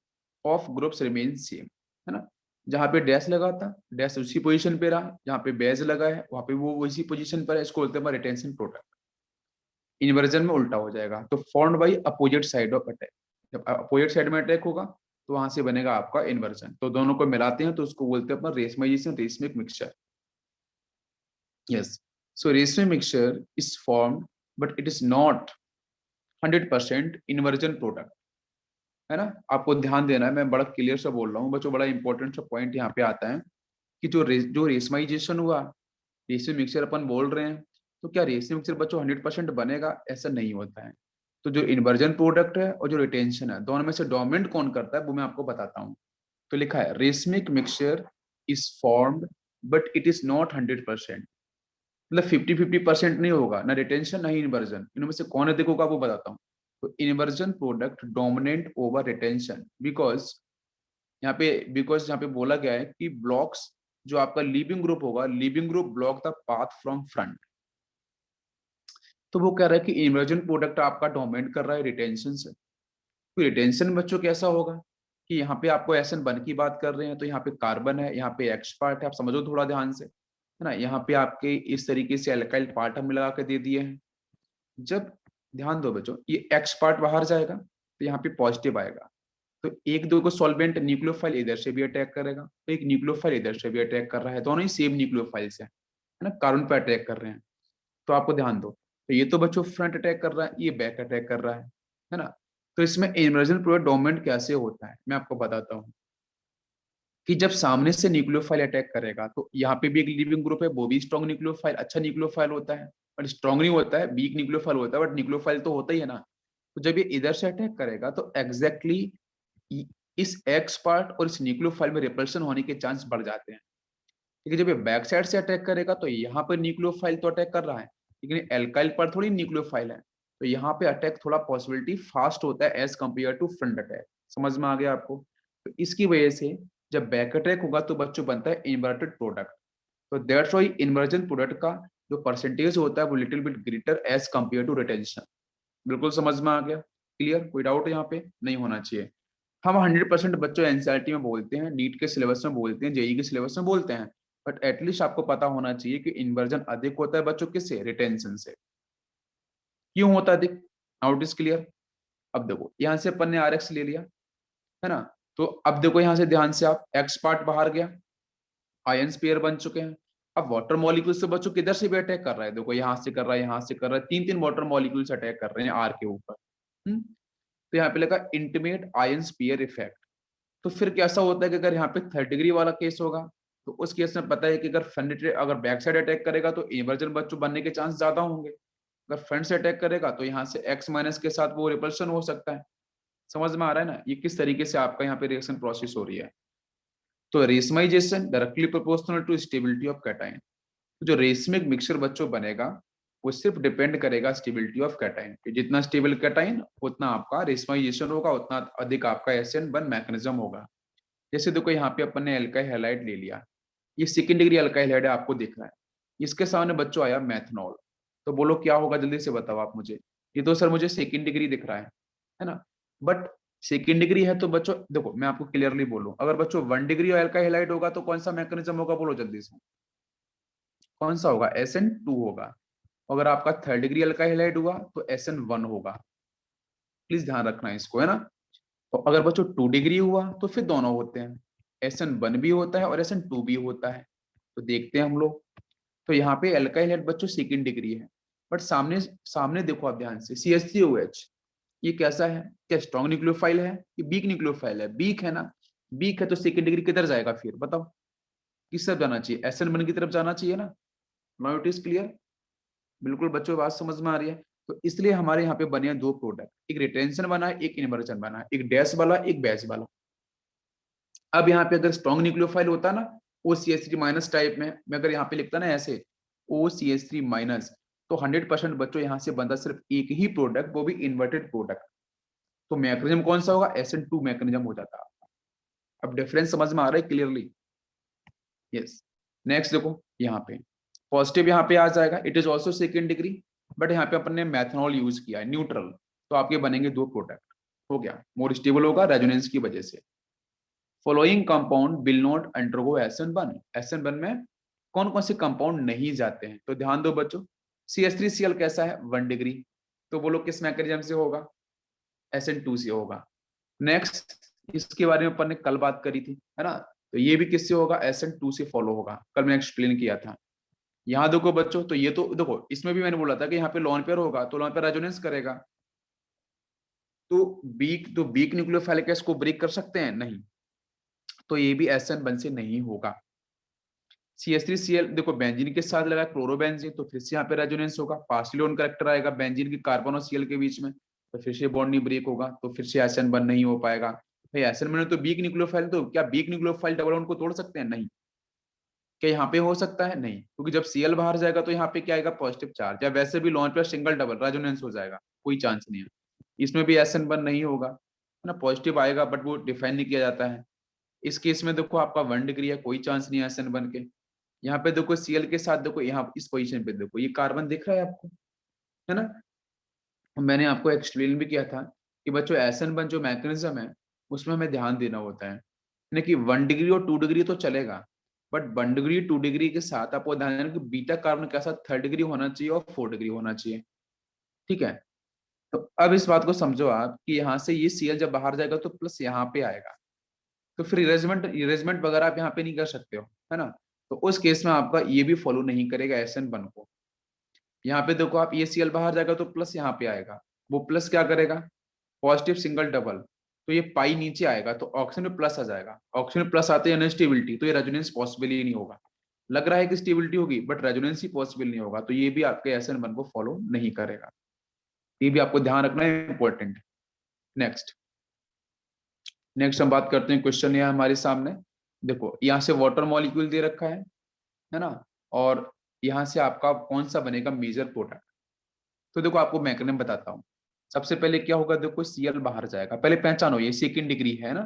of groups remain same, है ना, जहाँ पे डैश लगा था डैश उसी पोजीशन पे रहा, जहाँ पे बेज लगा है वहाँ पे वो उसी पोजीशन पर है, इसको बोलते हैं रिटेंशन प्रोडक्ट। इन्वर्जन में उल्टा हो जाएगा, तो formed by opposite side of attack, जब अपोजिट साइड में अटैक होगा तो वहां से बनेगा आपका इन्वर्जन। तो दोनों को मिलाते हैं तो उसको बोलते हैं अपना racemisation, racemic mixture. Yes, so racemic mixture is formed but it is not 100% inversion product, है ना। आपको ध्यान देना है, मैं बड़ा क्लियर से बोल रहा हूँ बच्चों, बड़ा इंपॉर्टेंट सा पॉइंट यहाँ पे आता है कि जो रेसमाइजेशन हुआ, रेशमिक मिक्सचर अपन बोल रहे हैं, तो क्या रेशमिक मिक्सचर बच्चों 100% बनेगा? ऐसा नहीं होता है। तो जो इन्वर्जन प्रोडक्ट है और जो रिटेंशन है, दोनों में से डोमिनेट कौन करता है वो मैं आपको बताता हूँ। तो लिखा है racemic mixture is formed but it is not 100%, मतलब 50-50% नहीं होगा, ना रिटेंशन ना ही इन्वर्जन, इनमें से कौन अधिक होगा वो बताता हूँ। तो inversion product dominate over retention because यहाँ पे बोला गया है कि ब्लॉक्स, जो आपका लीविंग ग्रुप होगा, leaving group block the path from front. तो वो कह रहा है कि इमर्जन प्रोडक्ट आपका डोमिनेट कर रहा है रिटेंशन से। तो रिटेंशन बच्चों कैसा होगा कि यहाँ पे आपको एस एन वन की बात कर रहे हैं, तो यहाँ पे कार्बन है, यहाँ पे एक्स पार्ट है, आप समझो थोड़ा ध्यान से, है ना। यहाँ पे आपके इस तरीके से एल्काइल पार्ट हम लगा के दे दिए हैं। जब, ध्यान दो बच्चों, ये एक्स पार्ट बाहर जाएगा तो यहाँ पे पॉजिटिव आएगा, तो एक दो को सॉल्वेंट न्यूक्लियोफाइल इधर से भी अटैक करेगा, तो एक न्यूक्लियोफाइल इधर से भी अटैक कर रहा है, दोनों ही सेम न्यूक्लियोफाइल्स है ना, कार्बन पे अटैक कर रहे हैं। तो आपको ध्यान दो, तो ये तो बच्चों फ्रंट अटैक कर रहा है, ये बैक अटैक कर रहा है ना। तो इसमें इमर्जन प्रोडक्ट डोमिनेंट कैसे होता है मैं आपको बताता हूँ कि जब सामने से न्यूक्लियोफाइल अटैक करेगा तो यहाँ पे भी एक लिविंग ग्रुप है, वो भी स्ट्रॉन्ग न्यूक्लियोफाइल, अच्छा न्यूक्लियोफाइल होता है, बट स्ट्रॉन्ग नहीं होता है, वीक न्यूक्लियोफाइल होता है, बट न्यूक्लियोफाइल तो होता ही है ना। तो जब ये इधर से अटैक करेगा तो एग्जैक्टली इस एक्स पार्ट और इस न्यूक्लियोफाइल में रिपल्शन होने के चांस बढ़ जाते हैं। लेकिन जब ये बैक साइड से अटैक करेगा तो यहाँ पर न्यूक्लियोफाइल तो अटैक कर रहा है, लेकिन एल्काइल पर थोड़ी न्यूक्लियोफाइल है, तो यहाँ पे अटैक थोड़ा पॉसिबिलिटी फास्ट होता है as compare to front attack. समझ में आ गया आपको? तो इसकी वजह से जब बैक अटैक होगा तो बच्चों बनता है इन्वर्टेड प्रोडक्ट। तो दैट्स व्हाई इन्वर्जन प्रोडक्ट का जो परसेंटेज होता है वो little bit greater as compare to retention. बिल्कुल समझ में आ गया? क्लियर? कोई डाउट यहाँ पे नहीं होना चाहिए। हम 100% बच्चों एनसीईआरटी में बोलते हैं, नीट के सिलेबस में बोलते हैं, जेई के सिलेबस में बोलते हैं, बट एटलीस्ट आपको पता होना चाहिए कि इन्वर्जन अधिक होता है बच्चों किससे? रिटेंशन से। क्यों होता है अधिक? Now it is clear. अब देखो यहाँ से अपन ने आर एक्स ले लिया, है ना। तो अब देखो यहाँ से ध्यान से, आप एक्स पार्ट बाहर गया, आयंस पेयर बन चुके हैं। अब वाटर मॉलिक्यूल से बच्चों किधर से भी अटैक कर रहा है, देखो यहाँ से कर रहा है, यहाँ से कर रहा है, तीन तीन वाटर मॉलिक्यूल्स अटैक कर रहे हैं आर के ऊपर। तो यहाँ पे लगा इंटीमेट आयंस पेयर इफेक्ट। तो फिर कैसा होता है कि अगर यहाँ पे थर्ड डिग्री वाला केस होगा तो उस केस में पता है कि अगर फ्रंट अगर बैक साइड अटैक करेगा तो इन्वर्जन बच्चों बनने के चांस ज्यादा होंगे, अगर फ्रंट से अटैक करेगा तो यहाँ से एक्स माइनस के साथ वो रिपल्शन हो सकता है। समझ में आ रहा है ना ये किस तरीके से आपका यहाँ पे रिएक्शन प्रोसेस हो रही है। तो racemisation directly proportional to stability of cation. जो रेसमिक मिक्सचर बच्चों बनेगा वो सिर्फ डिपेंड करेगा स्टेबिलिटी ऑफ कैटायन, जितना स्टेबल कैटायन उतना आपका रेसमाइजेशन होगा, उतना अधिक आपका एसएन वन मैकेनिज्म होगा। जैसे देखो यहाँ पे अपन ने एल्काइल हैलाइड ले लिया, ये सेकेंड डिग्री एल्काइल हैलाइड आपको दिख रहा है, इसके सामने बच्चों आया मैथनॉल, तो बोलो क्या होगा, जल्दी से बताओ आप मुझे। ये तो सर मुझे सेकेंड डिग्री दिख रहा है ना, बट सेकेंड डिग्री है तो बच्चों देखो मैं आपको क्लियरली बोलूं, अगर बच्चों 1 डिग्री एल्काइल हैलाइड होगा तो कौन सा मैकेनिज्म होगा, बोलो जल्दी से, कौन सा होगा? SN2 होगा। अगर आपका थर्ड डिग्री एल्काइल हैलाइड हुआ तो SN1 होगा। प्लीज ध्यान रखना इसको, है ना। तो अगर बच्चों 2 डिग्री हुआ तो फिर दोनों होते हैं, SN1 भी होता है और SN2 भी होता है। तो देखते हैं हम लोग, तो यहाँ पे एल्काइल हेड बच्चों सेकंड डिग्री है, बट सामने सामने देखो आप ध्यान से, CH3OH, ये कैसा है? क्या स्ट्रॉन्ग न्यूक्लियोफाइल है? ये वीक न्यूक्लियोफाइल है? वीक है ना। वीक है तो सेकंड डिग्री किधर जाएगा फिर बताओ, किस तरफ जाना चाहिए? SN1 की तरफ जाना चाहिए ना। Now it is clear. बिल्कुल बच्चों बात समझ में आ रही है। तो इसलिए हमारे यहाँ पे बने हैं दो प्रोडक्ट, एक रिटेंशन बना है, एक इन्वर्जन बना है, एक डैश वाला एक बैच वाला। अब यहाँ पे अगर स्ट्रॉन्ग न्यूक्लियोफाइल होता ना, OCH3 माइनस टाइप में, मैं अगर यहाँ पे लिखता ना ऐसे OCH3 माइनस, तो 100% बच्चों यहाँ से बनता सिर्फ एक ही प्रोडक्ट, वो भी इन्वर्टेड प्रोडक्ट। तो मैकेनिज्म कौन सा होगा? SN2 मैकेनिज्म हो जाता। अब डिफरेंस समझ में आ रहा है क्लियरली? यस। नेक्स्ट देखो यहाँ पे पॉजिटिव यहाँ पे आ जाएगा, it is also second degree, but यहाँ पे अपन ने मैथनॉल यूज किया है न्यूट्रल, तो आपके बनेंगे दो प्रोडक्ट। हो गया, मोर स्टेबल होगा रेजोनेंस की वजह से। Following compound will not undergo SN1। SN1 में कौन कौन से कंपाउंड नहीं जाते हैं? तो ध्यान दो बच्चों, CH3Cl कैसा है? 1 डिग्री, तो बोलो किस मैकेनिज्म से होगा? SN2 से होगा। नेक्स्ट, इसके बारे में अपन ने कल बात करी थी, है ना। तो ये भी किससे होगा, SN2 से फॉलो होगा, कल मैंने एक्सप्लेन किया था। यहाँ देखो बच्चों, तो ये तो देखो, इसमें भी मैंने बोला था कि यहाँ पे लोन पेयर होगा तो लोन पेयर रेजोनेंस करेगा। तो वीक न्यूक्लियोफाइलिक एसिड को ब्रेक कर सकते हैं, नहीं। तो ये भी SN1 से नहीं होगा। CH3Cl देखो बेंजीन के साथ लगा क्लोरोबेंजीन, तो फिर से यहाँ पे रेजोनेंस होगा, पार्शियली लोन करेक्टर आएगा बेंजीन की कार्बन और Cl के बीच में, तो फिर से बॉन्ड नहीं ब्रेक होगा, तो फिर से SN1 नहीं हो पाएगा। भाई SN1 तो वीक न्यूक्लियोफाइल, तो क्या वीक न्यूक्लियोफाइल डबल बॉन्ड को तोड़ सकते हैं, नहीं। क्या यहाँ पे हो सकता है, नहीं, क्योंकि जब Cl बाहर जाएगा तो यहाँ पे क्या आएगा, पॉजिटिव चार्ज, या वैसे भी लॉन्च पे सिंगल डबल रेजोनेंस हो जाएगा, कोई चांस नहीं है। इसमें भी SN1 नहीं होगा, है ना, पॉजिटिव आएगा बट वो डिफाइन नहीं किया जाता है। इस केस में देखो आपका 1 डिग्री है, कोई चांस नहीं है SN1 के। यहाँ पे देखो Cl के साथ देखो, यहाँ इस पोजीशन पे देखो, ये कार्बन दिख रहा है आपको, है ना। मैंने आपको एक्सप्लेन भी किया था कि बच्चों SN1 जो मैकेनिज्म है उसमें हमें ध्यान देना होता है, यानी कि 1 डिग्री और 2 डिग्री तो चलेगा, बट 1 डिग्री 2 डिग्री के साथ आपको ध्यान देना कि बीटा कार्बन के साथ 3 डिग्री होना चाहिए और 4 डिग्री होना चाहिए, ठीक है। तो अब इस बात को समझो आप कि यहाँ से ये Cl जब बाहर जाएगा तो प्लस यहाँ पे आएगा, तो फिर इरेजमेंट वगैरह आप यहाँ पे नहीं कर सकते हो, है ना। तो उस केस में आपका ये भी फॉलो नहीं करेगा SN1 को। यहाँ पे देखो आप, ये Cl बाहर जाएगा तो प्लस यहाँ पे आएगा, वो प्लस क्या करेगा, पॉजिटिव सिंगल डबल, तो ये पाई नीचे आएगा तो ऑक्सीजन में प्लस आ जाएगा, ऑक्सीजन में प्लस आते हैं अनस्टेबिलिटी, तो ये रेजोनेंस पॉसिबल ही नहीं होगा। लग रहा है कि स्टेबिलिटी होगी बट रेजोनेंस ही पॉसिबल नहीं होगा, तो ये भी आपके SN1 को फॉलो नहीं करेगा। ये भी आपको ध्यान रखना है, इंपॉर्टेंट। नेक्स्ट नेक्स्ट हम बात करते हैं, क्वेश्चन है हमारे सामने। देखो यहाँ से वाटर मॉलिक्यूल दे रखा है ना, और यहाँ से आपका कौन सा बनेगा मेजर प्रोडक्ट। तो देखो आपको मैकेनिज्म बताता हूँ। सबसे पहले क्या होगा, देखो Cl बाहर जाएगा, पहले पहचानो ये सेकंड डिग्री है ना,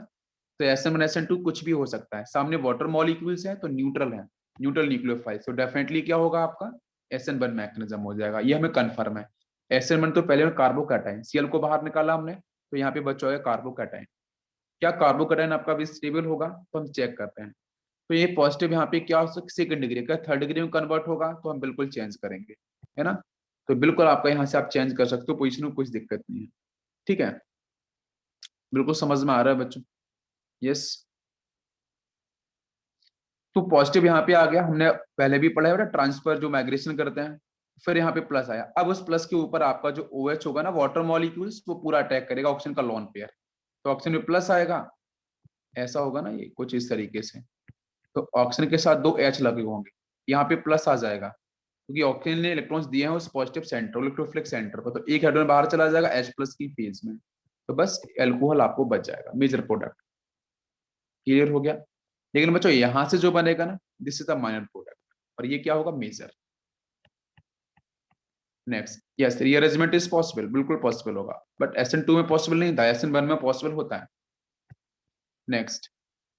तो SN1 SN2 कुछ भी हो सकता है, सामने वाटर मॉलिक्यूल्स है तो न्यूट्रल है, न्यूट्रल न्यूक्लियोफाइल, तो डेफिनेटली क्या होगा आपका SN1 मैकेनिज्म हो जाएगा, ये हमें कंफर्म है। SN1 तो पहले में कार्बोकैटायन, Cl को बाहर निकाला हमने, तो यहाँ पे बचा होगा कार्बोकैटायन। क्या कार्बोकैटायन आपका भी स्टेबल होगा, तो हम चेक करते हैं। तो ये पॉजिटिव यहाँ पे क्या हो सकता है, सेकंड डिग्री का 3rd डिग्री में कन्वर्ट होगा, तो हम बिल्कुल चेंज करेंगे, है ना। तो बिल्कुल आपका यहाँ से आप चेंज कर सकते हो पोजीशन में, कुछ दिक्कत नहीं है, ठीक है। बिल्कुल समझ में आ रहा है बच्चों, यस। तो पॉजिटिव यहाँ पे आ गया, हमने पहले भी पढ़ा है बेटा, ट्रांसफर जो माइग्रेशन करते हैं, फिर यहाँ पे प्लस आया, अब उस प्लस के ऊपर आपका जो OH होगा ना, वाटर मॉलिक्यूल्स, वो पूरा अटैक करेगा ऑक्सीजन का लोन पेयर, तो ऑक्सीजन में प्लस आएगा, ऐसा होगा ना, ये कुछ इस तरीके से। तो ऑक्सीजन के साथ 2 H लगे होंगे, यहाँ पे प्लस आ जाएगा, क्योंकि ऑक्सीजन ने इलेक्ट्रॉन्स दिए हैं उस पॉजिटिव सेंटर, इलेक्ट्रोफिलिक सेंटर पर, तो एक हाइड्रोजन बाहर चला जाएगा H प्लस की फेज में, तो बस एल्कोहल आपको बच जाएगा, मेजर प्रोडक्ट। क्लियर हो गया। लेकिन बच्चों यहां से जो बनेगा ना, this is the minor product, और ये क्या होगा, major. Next, yes rearrangement is possible, बिल्कुल पॉसिबल होगा, बट SN2 में पॉसिबल नहीं था, SN1 में पॉसिबल होता है। Next,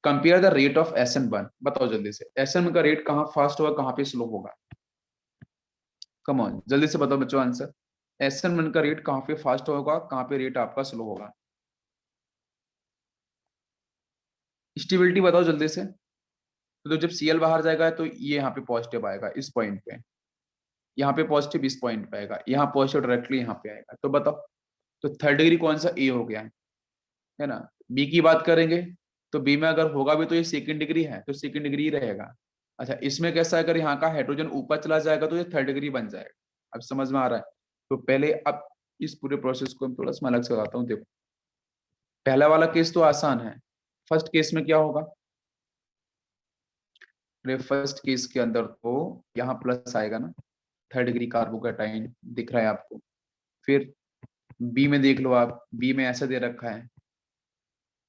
compare the rate of SN1, बताओ जल्दी से, SN1 का रेट कहाँ फास्ट होगा, कहाँ पे स्लो होगा, कम ऑन जल्दी से बताओ बच्चों आंसर। SN1 का रेट कहाँ पे फास्ट होगा, कहाँ पे रेट आपका स्लो होगा, स्टेबिलिटी बताओ जल्दी से। तो जब Cl बाहर जाएगा तो ये यहाँ पे पॉजिटिव आएगा इस पॉइंट पे, यहाँ पे पॉजिटिव इस पॉइंट पे आएगा, यहाँ पॉजिटिव डायरेक्टली यहाँ पे आएगा, तो बताओ। तो 3rd डिग्री कौन सा, ए हो गया है ना। बी की बात करेंगे, तो बी में अगर होगा भी तो ये सेकंड डिग्री है, तो सेकंड डिग्री ही रहेगा। अच्छा इसमें कैसा है, अगर यहाँ का हाइड्रोजन ऊपर चला जाएगा तो ये 3rd डिग्री बन जाएगा। अब समझ में आ रहा है। तो पहले अब इस पूरे प्रोसेस को हम थोड़ा सा अलग से बताता हूँ, देखो पहला वाला केस तो आसान है। फर्स्ट केस में क्या होगा, फर्स्ट केस के अंदर तो यहाँ प्लस आएगा ना, 3rd डिग्री कार्बोकैटाइन दिख रहा है आपको। फिर बी में देख लो आप, बी में ऐसा दे रखा है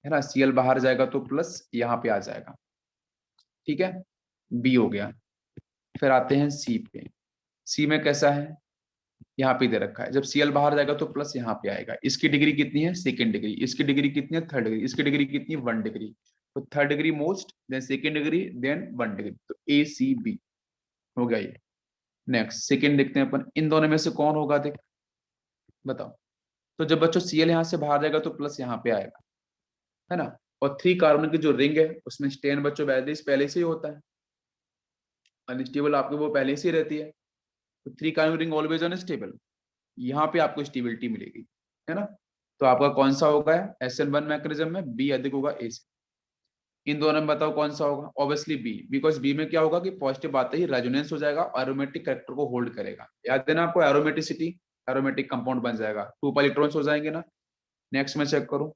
ना, Cl बाहर जाएगा तो प्लस यहाँ पे आ जाएगा, ठीक है, बी हो गया। फिर आते हैं सी पे, सी में कैसा है, यहाँ पे दे रखा है, जब Cl बाहर जाएगा तो प्लस यहाँ पे आएगा। इसकी डिग्री कितनी है, सेकंड डिग्री, इसकी डिग्री कितनी है, 3rd डिग्री, इसकी डिग्री कितनी है, 1 डिग्री। तो 3rd degree most, then second degree, then 1 degree, तो ACB हो गया ये। नेक्स्ट सेकंड देखते हैं अपन, इन दोनों में से कौन होगा, देख बताओ। तो जब बच्चों Cl यहाँ से बाहर जाएगा तो प्लस यहाँ पे आएगा, है ना। और 3 कार्बन की जो रिंग है उसमें स्टेन बच्चों पहले से ही होता है, अनस्टेबल आपको वो पहले से ही रहती है, तो 3 कार्बन रिंग ऑलवेज अनस्टेबल, यहाँ पे आपको स्टेबिलिटी मिलेगी, है ना। तो आपका कौन सा होगा SN1 मैकेनिज्म में? बी अधिक होगा ए से। इन दोनों में बताओ कौन सा होगा? ऑब्वियसली बी, बिकॉज बी में क्या होगा कि पॉजिटिव आते ही रेजोनेंस हो जाएगा, एरोमेटिक कैरेक्टर को होल्ड करेगा। याद है ना आपको एरोमेटिसिटी, एरोमेटिक कंपाउंड बन जाएगा, 2 इलेक्ट्रॉन्स हो जाएंगे ना। नेक्स्ट में चेक करो,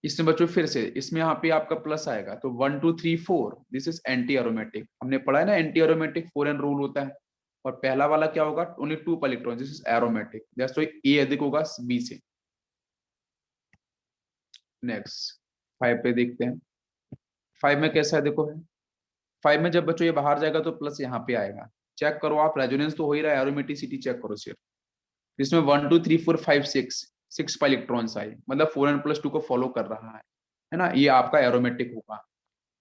इसमें बच्चों फिर से इसमें यहाँ पे आपका प्लस आएगा, तो 1 2 3 4 दिस इज एंटी एरोमेटिक। हमने पढ़ा है ना एंटी एरोमेटिक 4n रूल होता है। और पहला वाला क्या होगा? Only 2 electron, this is aromatic, that's why A अधिक होगा बी से। नेक्स्ट 5 पे देखते हैं। 5 में कैसा है देखो है, 5 में जब बच्चों ये बाहर जाएगा तो प्लस यहाँ पे आएगा। चेक करो आप, रेजोनेंस तो हो ही रहा है, एरोमेटिसिटी चेक करो सिर्फ। इसमें 1 2 3 4 5 6 इलेक्ट्रॉन्स आए, मतलब 4n+2 को फॉलो कर रहा है ना। ये आपका एरोमेटिक होगा।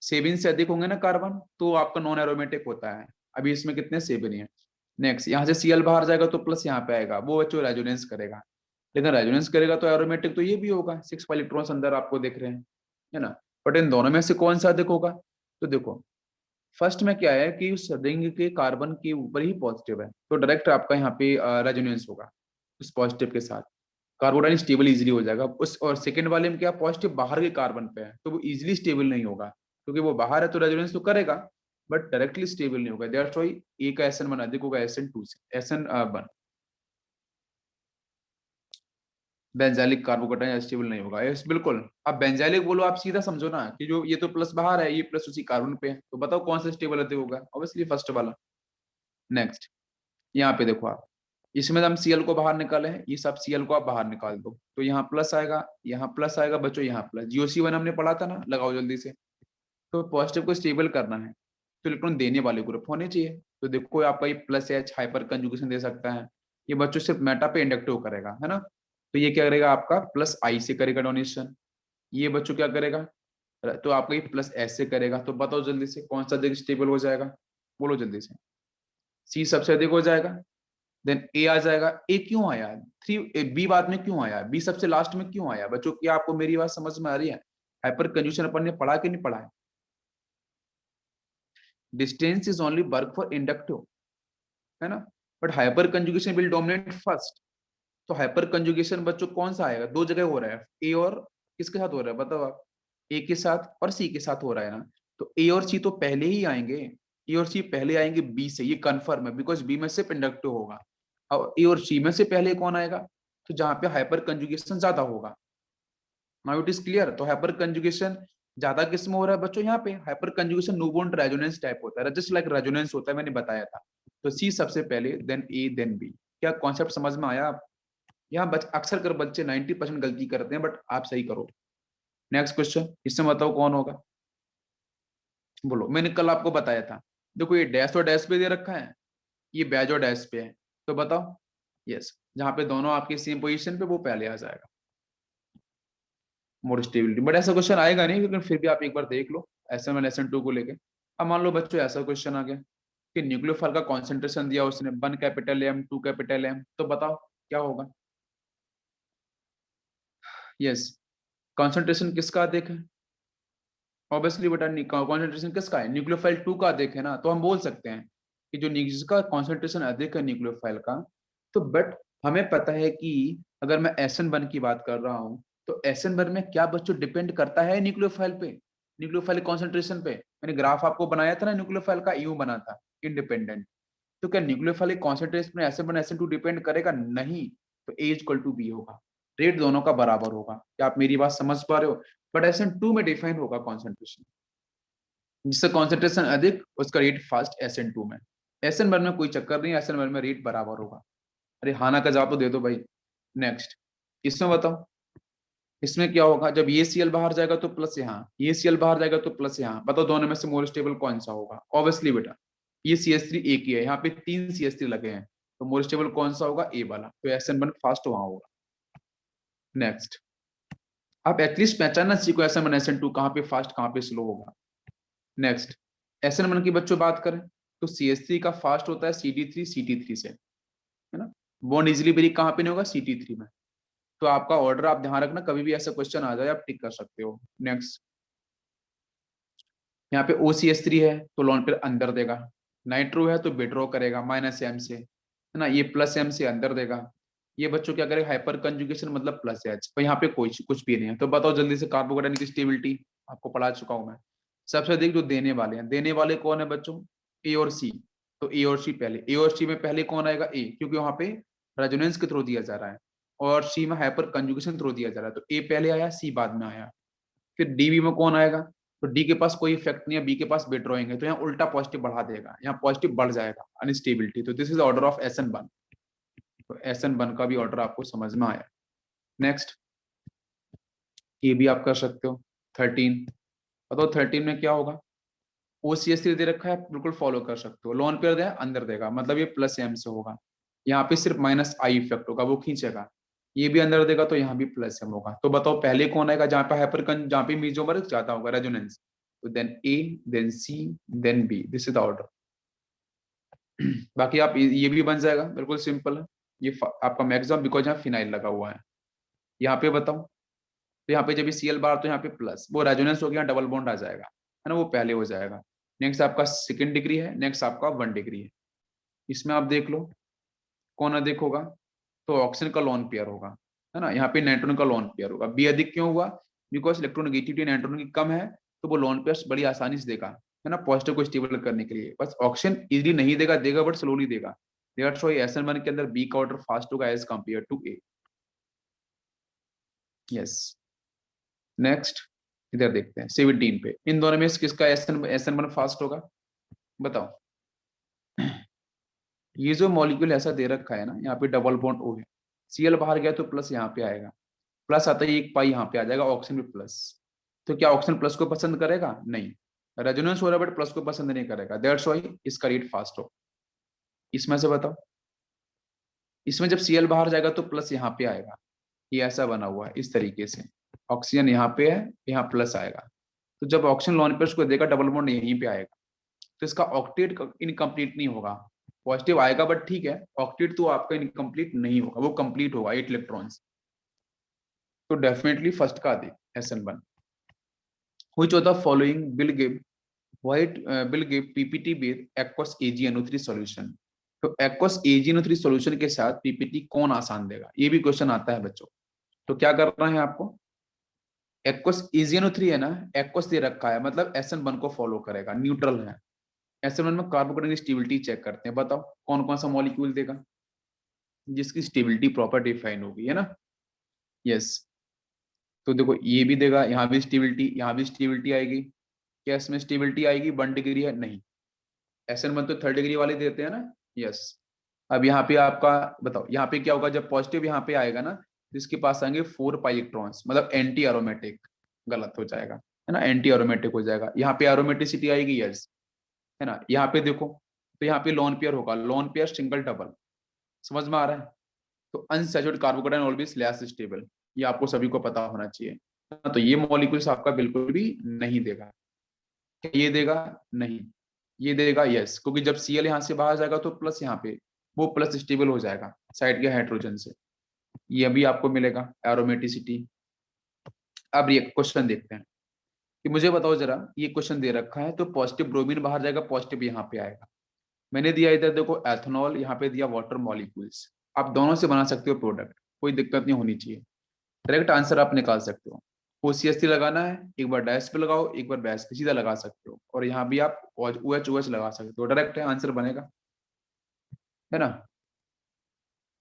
7 से अधिक होंगे ना कार्बन तो आपका नॉन एरोमेटिक होता है। अभी इसमें कितने 7 ही है। नेक्स्ट यहाँ से Cl बाहर जाएगा तो प्लस यहाँ पे आएगा, वो बच्चों रेजोनेंस करेगा। लेकिन रेजोनेंस करेगा तो एरोमेटिक तो ये भी होगा, 6 इलेक्ट्रॉन्स अंदर आपको दिख रहे हैं, है ना। बट इन दोनों में से कौन सा अधिक होगा? तो देखो फर्स्ट में क्या है कि उस रिंग के कार्बन के ऊपर ही पॉजिटिव है, तो डायरेक्ट आपका यहाँ पे रेजोनेंस होगा उस पॉजिटिव के साथ, कार्बोडाइन स्टेबल इजीली हो जाएगा उस। और सेकंड वाले में क्या, पॉजिटिव बाहर के कार्बन पे है तो वो इजीली स्टेबल नहीं होगा, क्योंकि वो बाहर है तो रेजोनेंस तो करेगा बट डायरेक्टली स्टेबल नहीं होगा। दैट्स व्हाई ए का SN1 अधिक होगा SN2 से। SN1 बेंजाइलिक कार्बोकेटाइन स्टेबल नहीं होगा, यस बिल्कुल। अब बेंजाइलिक बोलो आप सीधा समझो ना कि जो ये तो प्लस बाहर है, ये प्लस उसी कार्बन पे है, तो बताओ कौन सा स्टेबल अधिक होगा? ऑब्वियसली फर्स्ट वाला। नेक्स्ट यहाँ पे देखो आप, इसमें हम Cl को बाहर निकाले हैं, ये सब Cl को आप बाहर निकाल दो तो यहाँ प्लस आएगा, यहाँ प्लस आएगा बच्चों, यहाँ प्लस। GOC1 हमने पढ़ा था ना, लगाओ जल्दी से। तो पॉजिटिव को स्टेबल करना है तो इलेक्ट्रॉन देने वाले ग्रुप होने चाहिए। तो देखो आपका ये प्लस H हाइपर कंजुगेशन दे सकता है, ये बच्चों सिर्फ मेटा पे इंडक्टिव करेगा, है ना। तो ये क्या करेगा आपका प्लस I से करेगा डोनेशन। ये बच्चों क्या करेगा, तो आपका ये प्लस S से करेगा। तो बताओ जल्दी से कौन सा अधिक स्टेबल हो जाएगा? बोलो जल्दी से। C सबसे अधिक हो जाएगा, देन ए आ जाएगा। ए क्यों आया? बी बाद में क्यों आया? बी सबसे लास्ट में क्यों आया? बच्चों क्या आपको मेरी बात समझ में आ रही है? हाइपर कंजूशन अपन ने पढ़ा कि नहीं पढ़ा है? Distance is only work for inductive, है ना, but hyper conjugation will dominate first. तो हाइपर कंजुगेशन बच्चों कौन सा आएगा? दो जगह हो रहा है, ए और किसके साथ हो रहा है बताओ आप? ए के साथ और सी के साथ हो रहा है ना। तो ए और सी तो पहले ही आएंगे, ए और सी पहले आएंगे बी से, ये कंफर्म है, बिकॉज बी में सिर्फ इंडक्टिव होगा। और ए और सी में से पहले कौन आएगा? तो जहां पे हाइपर कंजुगेशन ज्यादा होगा। Now it is clear. तो हाइपर कंजुगेशन ज्यादा किस में हो रहा है बच्चों? यहाँ पे hyperconjugation no bond resonance type होता है, जस्ट लाइक रेजोनेंस होता है, मैंने बताया था। तो सी सबसे पहले, देन ए, देन बी। क्या कॉन्सेप्ट समझ में आया? यहाँ अक्सर कर बच्चे 90% गलती करते हैं, बट आप सही करो। नेक्स्ट क्वेश्चन, इसमें बताओ कौन होगा? बोलो, मैंने कल आपको बताया था। देखो ये डैश और डैश पे दे रखा है, ये बैज और डैश पे है, तो बताओ। यस, जहां पे दोनों आपके सेम पोजीशन पे, वो पहले आ जाएगा मोर स्टेबिलिटी। बट ऐसा क्वेश्चन आएगा नहीं, लेकिन फिर भी आप एक बार देख लो SN1 SN2 को लेके। अब मान लो बच्चों ऐसा क्वेश्चन आ गया कि न्यूक्लियोफाइल का कॉन्सेंट्रेशन दिया उसने 1 M 2 M, तो बताओ क्या होगा? यस, कॉन्सेंट्रेशन किसका अधिक है? ऑब्वियसली बेटा कॉन्सेंट्रेशन किसका है? न्यूक्लियोफाइल 2 का अधिक है ना। तो हम बोल सकते हैं कि जो जिसका कॉन्सेंट्रेशन अधिक है न्यूक्लियोफाइल का, तो बट हमें पता है कि अगर मैं SN1 की बात कर रहा हूं, तो SN1 में क्या बच्चों डिपेंड करता है न्यूक्लियोफाइल पे, न्यूक्लियोफाइल कॉन्सेंट्रेशन पे? मैंने ग्राफ आपको बनाया था ना न्यूक्लियोफाइल का, यूं बना था, इंडिपेंडेंट। तो क्या न्यूक्लियोफाइल कॉन्सेंट्रेशन में SN1 SN2 डिपेंड करेगा? नहीं। तो A इक्वल टू बी होगा, रेट दोनों का बराबर होगा। क्या आप मेरी बात समझ पा रहे हो? बट SN2 में डिफाइन होगा कॉन्सेंट्रेशन, जिससे कॉन्सेंट्रेशन अधिक उसका रेट फास्ट SN2 में। SN1 में कोई चक्कर नहीं, SN1 में रेट बराबर होगा। अरे हाना का जवाब तो दे दो भाई। नेक्स्ट, इसमें बताओ, इसमें क्या होगा? जब ये Cl बाहर जाएगा तो प्लस यहाँ, ये Cl बाहर जाएगा तो प्लस यहाँ, बताओ दोनों में से मोर स्टेबल कौन सा होगा? ऑब्वियसली बेटा ये CH3 एक ही है, यहाँ पे 3 CH3 लगे हैं, तो मोर स्टेबल कौन सा होगा? ए वाला। तो SN1 फास्ट वहां होगा। नेक्स्ट, आप एटलीस्ट पहचानना सीखो SN1 SN2 कहाँ पे फास्ट कहाँ पे स्लो होगा। नेक्स्ट, SN1 की बच्चों बात करें तो CH3 का फास्ट होता है CD3 CT3 से, है ना। बॉन्ड इजिली ब्रेक कहाँ पे नहीं होगा? CT3 में। तो आपका ऑर्डर आप ध्यान रखना, कभी भी ऐसा क्वेश्चन आ जाए आप टिक कर सकते हो। नेक्स्ट, यहाँ पे OCH3 है तो लोन पेयर अंदर देगा, नाइट्रो है तो विड्रॉ करेगा -M से, है ना, ये +M से अंदर देगा। ये बच्चों क्या करेगा, हाइपर कंजुगेशन मतलब प्लस एच, तो यहाँ पे कोई कुछ भी नहीं है। तो बताओ जल्दी से कार्बोकेटाइन की स्टेबिलिटी, आपको पढ़ा चुका हूं मैं। सबसे अधिक जो देने वाले हैं, देने वाले कौन है बच्चों, ए और सी। तो ए और सी पहले, ए और सी में पहले कौन आएगा, ए, क्योंकि वहां पे रेजोनेंस के थ्रू दिया जा रहा है, और सी में हाइपर कंजुगेशन थ्रू दिया जा रहा है, तो ए पहले आया, सी बाद में आया। फिर डीबी में कौन आएगा, तो डी के पास कोई इफेक्ट नहीं है, बी के पास विड्रॉइंग है, तो यहाँ उल्टा पॉजिटिव बढ़ा देगा, यहाँ पॉजिटिव बढ़ जाएगा, अनस्टेबिलिटी। तो this is order of S N one. तो एस एन वन का भी ऑर्डर आपको समझ में आया। नेक्स्ट, ये भी आप कर सकते हो 13। बताओ 13 में क्या होगा, ओसीएस दे रखा है, बिल्कुल फॉलो कर सकते हो। लोन पेयर दिया अंदर देगा, मतलब ये प्लस एम से होगा। यहाँ पे सिर्फ माइनस आई इफेक्ट होगा, वो खींचेगा। ये भी अंदर देगा, तो यहाँ भी प्लस एम होगा। तो बताओ पहले कौन आएगा, जहाँ पे हाइपर, जहाँ पे मीजोमर ज्यादा होगा रेजोनेंस, तो then A, then C, then B, this is the order. बाकी आप ये भी बन जाएगा, बिल्कुल सिंपल है। ये आपका मैक्सिमम, बिकॉज यहाँ फिनाइल लगा हुआ है। यहाँ पे बताओ, तो यहाँ पे जब सीएल बार, तो यहाँ पे प्लस, वो रेजोनेंस हो गया, डबल बॉन्ड आ जाएगा, है ना, वो पहले हो जाएगा। नेक्स्ट आपका सेकंड डिग्री है, नेक्स्ट आपका 1 डिग्री है। इसमें आप देख लो कौन अधिक होगा, तो ऑक्सीजन का लोन पेयर होगा, है ना। यहाँ पे नाइट्रोजन का लोन पेयर होगा। बी अधिक क्यों हुआ, बिकॉज इलेक्ट्रोनेगेटिविटी नाइट्रोजन की कम है, तो वो लोन पेयर बड़ी आसानी से देगा, है ना, पॉजिटिव को स्टेबल करने के लिए। बस ऑक्सीजन इजीली नहीं देगा, देगा बट स्लोली देगा। दैट्स व्हाई SN1 के अंदर बी का ऑर्डर फास्ट होगा as compare to A. Yes. Next, इधर देखते हैं 17 पे, इन दोनों में से किसका SN1 फास्ट होगा, बताओ। ये जो मॉलिक्यूल ऐसा दे रखा है ना, यहाँ पे डबल बॉन्ड ओ है, सीएल बाहर गया तो प्लस यहाँ पे आएगा, प्लस आता है एक पाई यहाँ पे आ जाएगा, ऑक्सीजन भी प्लस। तो क्या ऑक्सीजन प्लस को पसंद करेगा, नहीं। रेजोनेंस हो रहा है बट प्लस को पसंद नहीं करेगा, दैट्स व्हाई इसका रेट फास्ट हो। इसमें से बताओ, इसमें जब सीएल बाहर जाएगा तो प्लस यहाँ पे आएगा, ये ऐसा बना हुआ है इस तरीके से, ऑक्सीजन यहाँ पे है, यहाँ प्लस आएगा। तो जब ऑक्सीजन लॉन पेयर को देगा, डबल बॉन्ड यहीं पे आएगा, तो इसका ऑक्टेट इनकम्प्लीट नहीं होगा। पॉजिटिव आएगा बट ठीक है, ऑक्टेट तो आपका इनकम्प्लीट नहीं होगा, वो कंप्लीट होगा 8 इलेक्ट्रॉन्स। तो डेफिनेटली फर्स्ट का दे SN1। Which of the following will give PPT with aqueous AgNO3 solution. तो aqueous AgNO3 सॉल्यूशन के साथ पीपीटी कौन आसान देगा, ये भी क्वेश्चन आता है बच्चों। तो क्या करना है आपको, aqueous AgNO3 है ना, aqueous दे रखा है, मतलब SN1 को फॉलो करेगा, न्यूट्रल है। SN1 में कार्बोकेटाइन स्टेबिलिटी चेक करते हैं, बताओ कौन कौन सा मॉलिक्यूल देगा जिसकी स्टेबिलिटी प्रॉपर डिफाइन होगी, है ना। यस। तो देखो ये भी देगा, यहाँ भी स्टेबिलिटी, यहाँ भी स्टेबिलिटी आएगी। क्या इसमें स्टेबिलिटी आएगी, 1 डिग्री है, नहीं। SN1 तो 3rd डिग्री वाले देते हैं ना। यस। अब यहाँ पे आपका बताओ, यहाँ पे क्या होगा, जब पॉजिटिव यहाँ पे आएगा ना, जिसके पास आएंगे 4 पाई इलेक्ट्रॉन्स, मतलब एंटी एरोमेटिक, गलत हो जाएगा, है ना, एंटी एरोमेटिक हो जाएगा। यहाँ पे एरोमेटिसिटी आएगी, यस, है ना। यहाँ पे देखो, तो यहाँ पे लोन पेयर होगा, लोन पेयर सिंगल डबल, समझ में आ रहा है। तो unsaturated carbocation always less stable, ये आपको सभी को पता होना चाहिए। तो ये मॉलिक्यूल्स आपका बिल्कुल भी नहीं देगा। ये देगा, नहीं। ये देगा, यस, क्योंकि जब सीएल यहाँ से बाहर जाएगा तो प्लस यहाँ पे, वो प्लस स्टेबल हो जाएगा साइड के हाइड्रोजन से। ये भी आपको मिलेगा एरोमेटिसिटी। अब ये क्वेश्चन देखते हैं कि मुझे बताओ जरा, ये क्वेश्चन दे रखा है, तो पॉजिटिव ब्रोमीन बाहर जाएगा, पॉजिटिव यहाँ पे आएगा। मैंने दिया इधर देखो एथेनॉल, यहाँ पे दिया वाटर मॉलिक्यूल्स। आप दोनों से बना सकते हो प्रोडक्ट, कोई दिक्कत नहीं होनी चाहिए, डायरेक्ट आंसर आप निकाल सकते हो। OCH लगाना है, एक बार डैश पे लगाओ, एक बार डैश पे सीधा लगा सकते हो, और यहाँ भी आप OH लगा सकते हो, डायरेक्ट है आंसर बनेगा, है ना।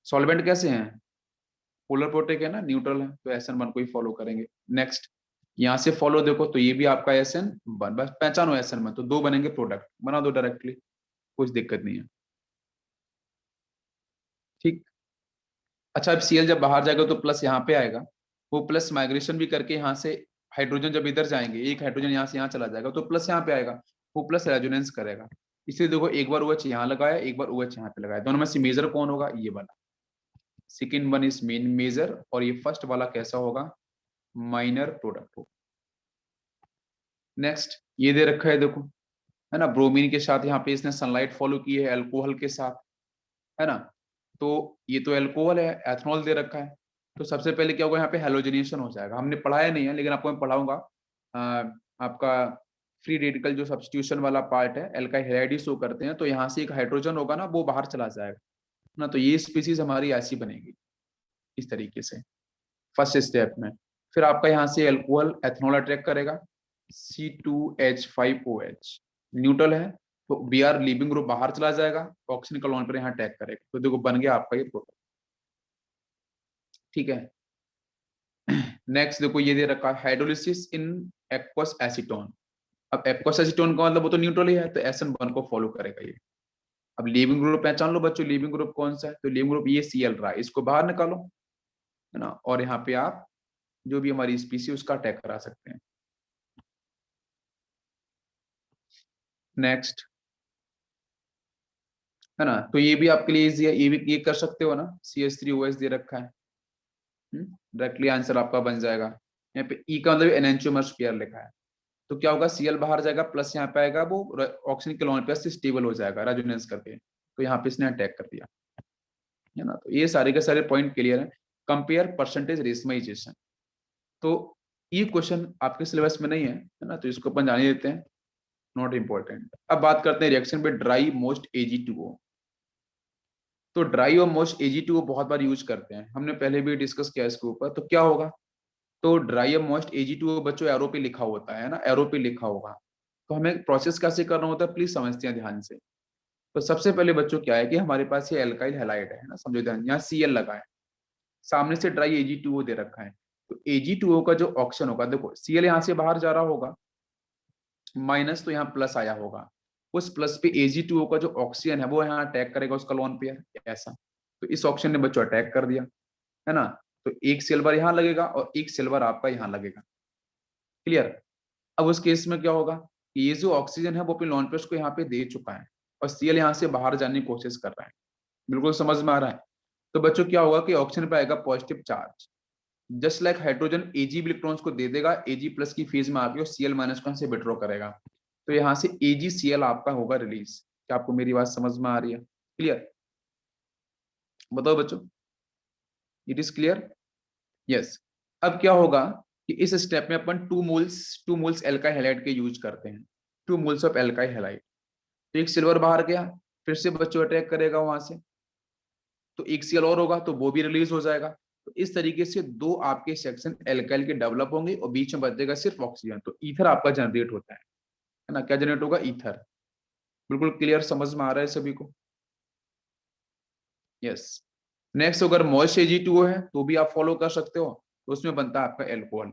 सॉल्वेंट कैसे हैं, पोलर प्रोटेक है ना, न्यूट्रल है, तो SN1 को ही फॉलो करेंगे। नेक्स्ट, यहाँ से फॉलो देखो, तो ये भी आपका SN1, बस पहचानो SN1, तो 2 बनेंगे प्रोडक्ट, बना दो डायरेक्टली, कुछ दिक्कत नहीं है, ठीक। अच्छा, अब सीएल जब बाहर जाएगा तो प्लस यहाँ पे आएगा, वो प्लस माइग्रेशन भी करके यहाँ से हाइड्रोजन जब इधर जाएंगे, एक हाइड्रोजन यहाँ से यहाँ चला जाएगा, तो प्लस यहाँ पे आएगा, वो प्लस रेजोनेंस करेगा। इसलिए देखो एक बार OH यहाँ लगाया, एक बार OH यहाँ पे लगाया, दोनों में से मेजर कौन होगा, ये वाला। Second one is main major, और ये फर्स्ट वाला कैसा होगा, माइनर प्रोडक्ट हो। नेक्स्ट, ये दे रखा है देखो, है ना, ब्रोमीन के साथ यहाँ पे इसने सनलाइट फॉलो की है, अल्कोहल के साथ, है ना। तो ये तो अल्कोहल है, एथनॉल दे रखा है, तो सबसे पहले क्या होगा, यहाँ पे हेलोजनेशन हो जाएगा। हमने पढ़ाया नहीं है, लेकिन आपको मैं पढ़ाऊंगा। आपका फ्री रेडिकल जो सब्स्टिट्यूशन वाला पार्ट है, एल्काइल हैलाइड शो करते हैं, तो यहाँ से एक हाइड्रोजन होगा ना, वो बाहर चला जाएगा ना, तो ये स्पीसीज हमारी ऐसी बनेगी। इस तरीके से फर्स्ट स्टेप में। फिर आपका यहाँ से एल्कोहल एथनॉल अटैक करेगा, C2H5OH न्यूट्रल है, तो Br लीविंग ग्रुप बाहर चला जाएगा, ऑक्सीजन का लोन पर यहाँ अटैक करेगा, तो देखो बन गया आपका ये प्रोडक्ट। ठीक है, नेक्स्ट देखो ये दे रखा है हाइड्रोलिसिस इन एक्वस एसीटोन। अब एक्वस एसीटोन का मतलब वो तो न्यूट्रल ही है, तो SN1 को फॉलो करेगा ये। अब लीविंग ग्रुप पहचान लो बच्चों, लीविंग ग्रुप कौन सा है, तो लीविंग ग्रुप ये Cl रहा है, इसको बाहर निकालो, है ना, और यहाँ पे आप जो भी हमारी स्पीसी उसका अटैक करा सकते हैं। नेक्स्ट, है ना, तो ये भी आपके लिए इजी है, ये भी ये कर सकते हो ना, CH3OH दे रखा है, डायरेक्टली आंसर आपका बन जाएगा। यहाँ पे ई का मतलब एनेंटियोमर्स पेयर लिखा है, तो क्या होगा, Cl बाहर जाएगा, प्लस यहाँ पे आएगा वो ऑक्सीजन के लोन पे से स्टेबल हो जाएगा रेजोनेंस करके, तो यहाँ पे इसने अटैक कर दिया, है ना। तो ये सारे के सारे पॉइंट क्लियर है। कंपेयर परसेंटेज रेशमाइजेशन, तो ये क्वेश्चन आपके सिलेबस में नहीं है ना, तो इसको अपन जाने देते हैं, नॉट इम्पोर्टेंट। अब बात करते हैं रिएक्शन पे ड्राई मोस्ट Ag2O। तो ड्राई और मोस्ट Ag2O बहुत बार यूज करते हैं, हमने पहले भी डिस्कस किया इसके ऊपर। तो क्या होगा, तो ड्राई और मोस्ट Ag2O बच्चों एरो पे लिखा होता है ना, एरो पे लिखा होगा, तो हमें प्रोसेस कैसे करना होता है, प्लीज समझते हैं ध्यान से। तो सबसे पहले बच्चों क्या है कि हमारे पास ये एल्काइल हैलाइड है ना, समझो ध्यान, यहाँ Cl लगा है, सामने से ड्राई Ag2O दे रखा है, तो Ag2O का जो ऑक्सीजन होगा, देखो Cl यहाँ से बाहर जा रहा होगा, माइनस तो यहाँ प्लस आया होगा, उस प्लस पे Ag2O का जो ऑक्सीजन है वो यहाँ अटैक करेगा उसका लोन पेयर, ऐसा। तो इस ऑक्सीजन ने बच्चों अटैक कर दिया, है ना, तो एक सिल्वर यहाँ लगेगा और एक सिल्वर आपका यहाँ लगेगा, क्लियर। अब उस केस में क्या होगा कि ये जो ऑक्सीजन है वो अपने लोन पेयर को यहाँ पे दे चुका है, और Cl यहाँ से बाहर जाने की कोशिश कर रहा है, बिल्कुल समझ में आ रहा है। तो बच्चों क्या होगा कि ऑक्सीजन पे आएगा positive charge, just like hydrogen Ag electrons को दे देगा, Ag प्लस की फेज में आके और Cl माइनस को से विड्रॉ करेगा, तो यहाँ से AgCl आपका होगा रिलीज। क्या आपको मेरी बात समझ में आ रही है, क्लियर, बताओ बच्चों, इट इज क्लियर, यस। अब क्या होगा कि इस स्टेप में अपन 2 मोल्स एल्काइल हैलाइड के यूज करते हैं, 2 मोल्स ऑफ एल्काइल हैलाइड। तो एक सिल्वर बाहर गया, फिर से बच्चों अटैक करेगा वहां से, तो एक Cl और होगा तो वो भी रिलीज हो जाएगा। तो इस तरीके से दो आपके सेक्शन एल्काइल के डेवलप होंगे और बीच में बचेगा सिर्फ ऑक्सीजन, तो ईथर आपका जनरेट होता है ना, क्या जनरेट होगा, ईथर। बिल्कुल क्लियर, समझ में आ रहा है सभी को, यस। नेक्स्ट, अगर मॉइस्ट Ag2O है तो भी आप फॉलो कर सकते हो, तो उसमें बनता है आपका एल्कोहल।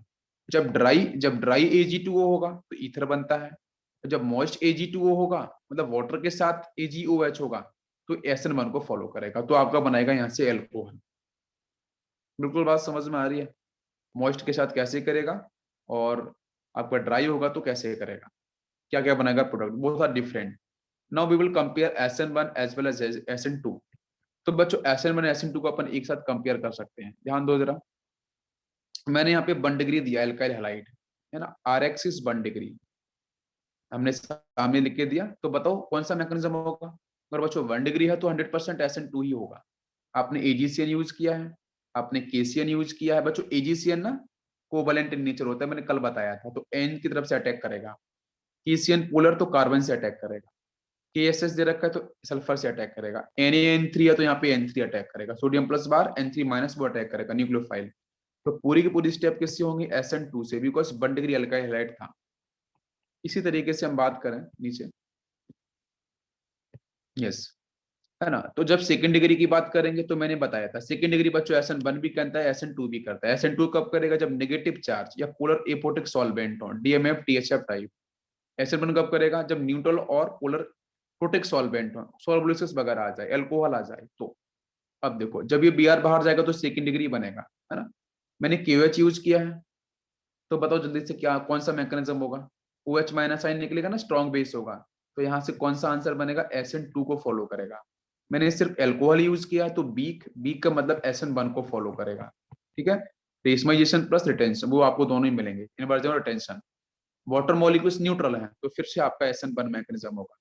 जब ड्राई Ag2O होगा तो ईथर बनता है, जब मॉइस्ट Ag2O होगा मतलब वाटर के साथ AgOH होगा तो SN1 को फॉलो करेगा, तो आपका बनाएगा यहाँ से एल्कोहल। बिल्कुल बात समझ में आ रही है, मॉइस्ट के साथ कैसे करेगा और आपका ड्राई होगा तो कैसे करेगा, क्या क्या बनाएगा प्रोडक्ट, बहुत सारा different. Now we will compare SN1 as well as SN2। तो बच्चों SN1 SN2 को अपन एक साथ कंपेयर कर सकते हैं, ध्यान दो जरा। मैंने यहाँ पे 1 डिग्री दिया एल्काइल हैलाइड, है ना, RX इज 1 डिग्री, हमने सामने लिख के दिया, तो बताओ कौन सा मैकेनिज्म होगा। अगर बच्चों 1 डिग्री है तो 100% SN2 ही होगा। आपने AgCN यूज किया है, आपने KCN यूज किया है, बच्चों AgCN ना कोवैलेंट इन नेचर होता है, मैंने कल बताया था, तो N की तरफ से अटैक करेगा, KCN पोलर तो कार्बन से अटैक करेगा, KSS दे रखा है तो सल्फर से अटैक करेगा, NaN3 है तो यहाँ पे N3 अटैक करेगा, सोडियम प्लस बार N3 माइनस वो अटैक करेगा न्यूक्लियोफाइल। तो पूरी की पूरी स्टेप किससे होंगी, SN2 से, बिकॉज 1 डिग्री अल्काइल हैलाइड था। इसी तरीके से हम बात करें नीचे, यस, है ना, तो जब सेकंड डिग्री की बात करेंगे तो मैंने बताया था सेकंड डिग्री बच्चों SN1 भी करता है SN2 भी करता है। SN2 कब करेगा, जब नेगेटिव चार्ज या पोलर एपोटिक सॉल्वेंट हो, DMF THF टाइप। SN1 कब करेगा, जब न्यूट्रल और पोलर प्रोटिक सॉल्वेंट हो, सॉल्वोलिसिस वगैरह आ जाए, अल्कोहल आ जाए तो। अब देखो जब ये Br बाहर जाएगा तो सेकंड डिग्री बनेगा, है ना। मैंने KOH यूज किया है, तो बताओ जल्दी से क्या कौन सा मैकेनिज्म होगा, OH माइनस आइन निकलेगा ना, स्ट्रॉन्ग बेस होगा, तो यहाँ से कौन सा आंसर बनेगा, SN2 को फॉलो करेगा। मैंने सिर्फ एल्कोहल यूज किया तो बीक का मतलब SN1 को फॉलो करेगा, ठीक है। रेशमाइजेशन प्लस रिटेंशन वो आपको दोनों ही मिलेंगे, इन्वर्जन और रिटेंशन। वाटर मॉलिक्यूल्स न्यूट्रल है तो फिर से आपका SN1 मैकेनिज्म होगा।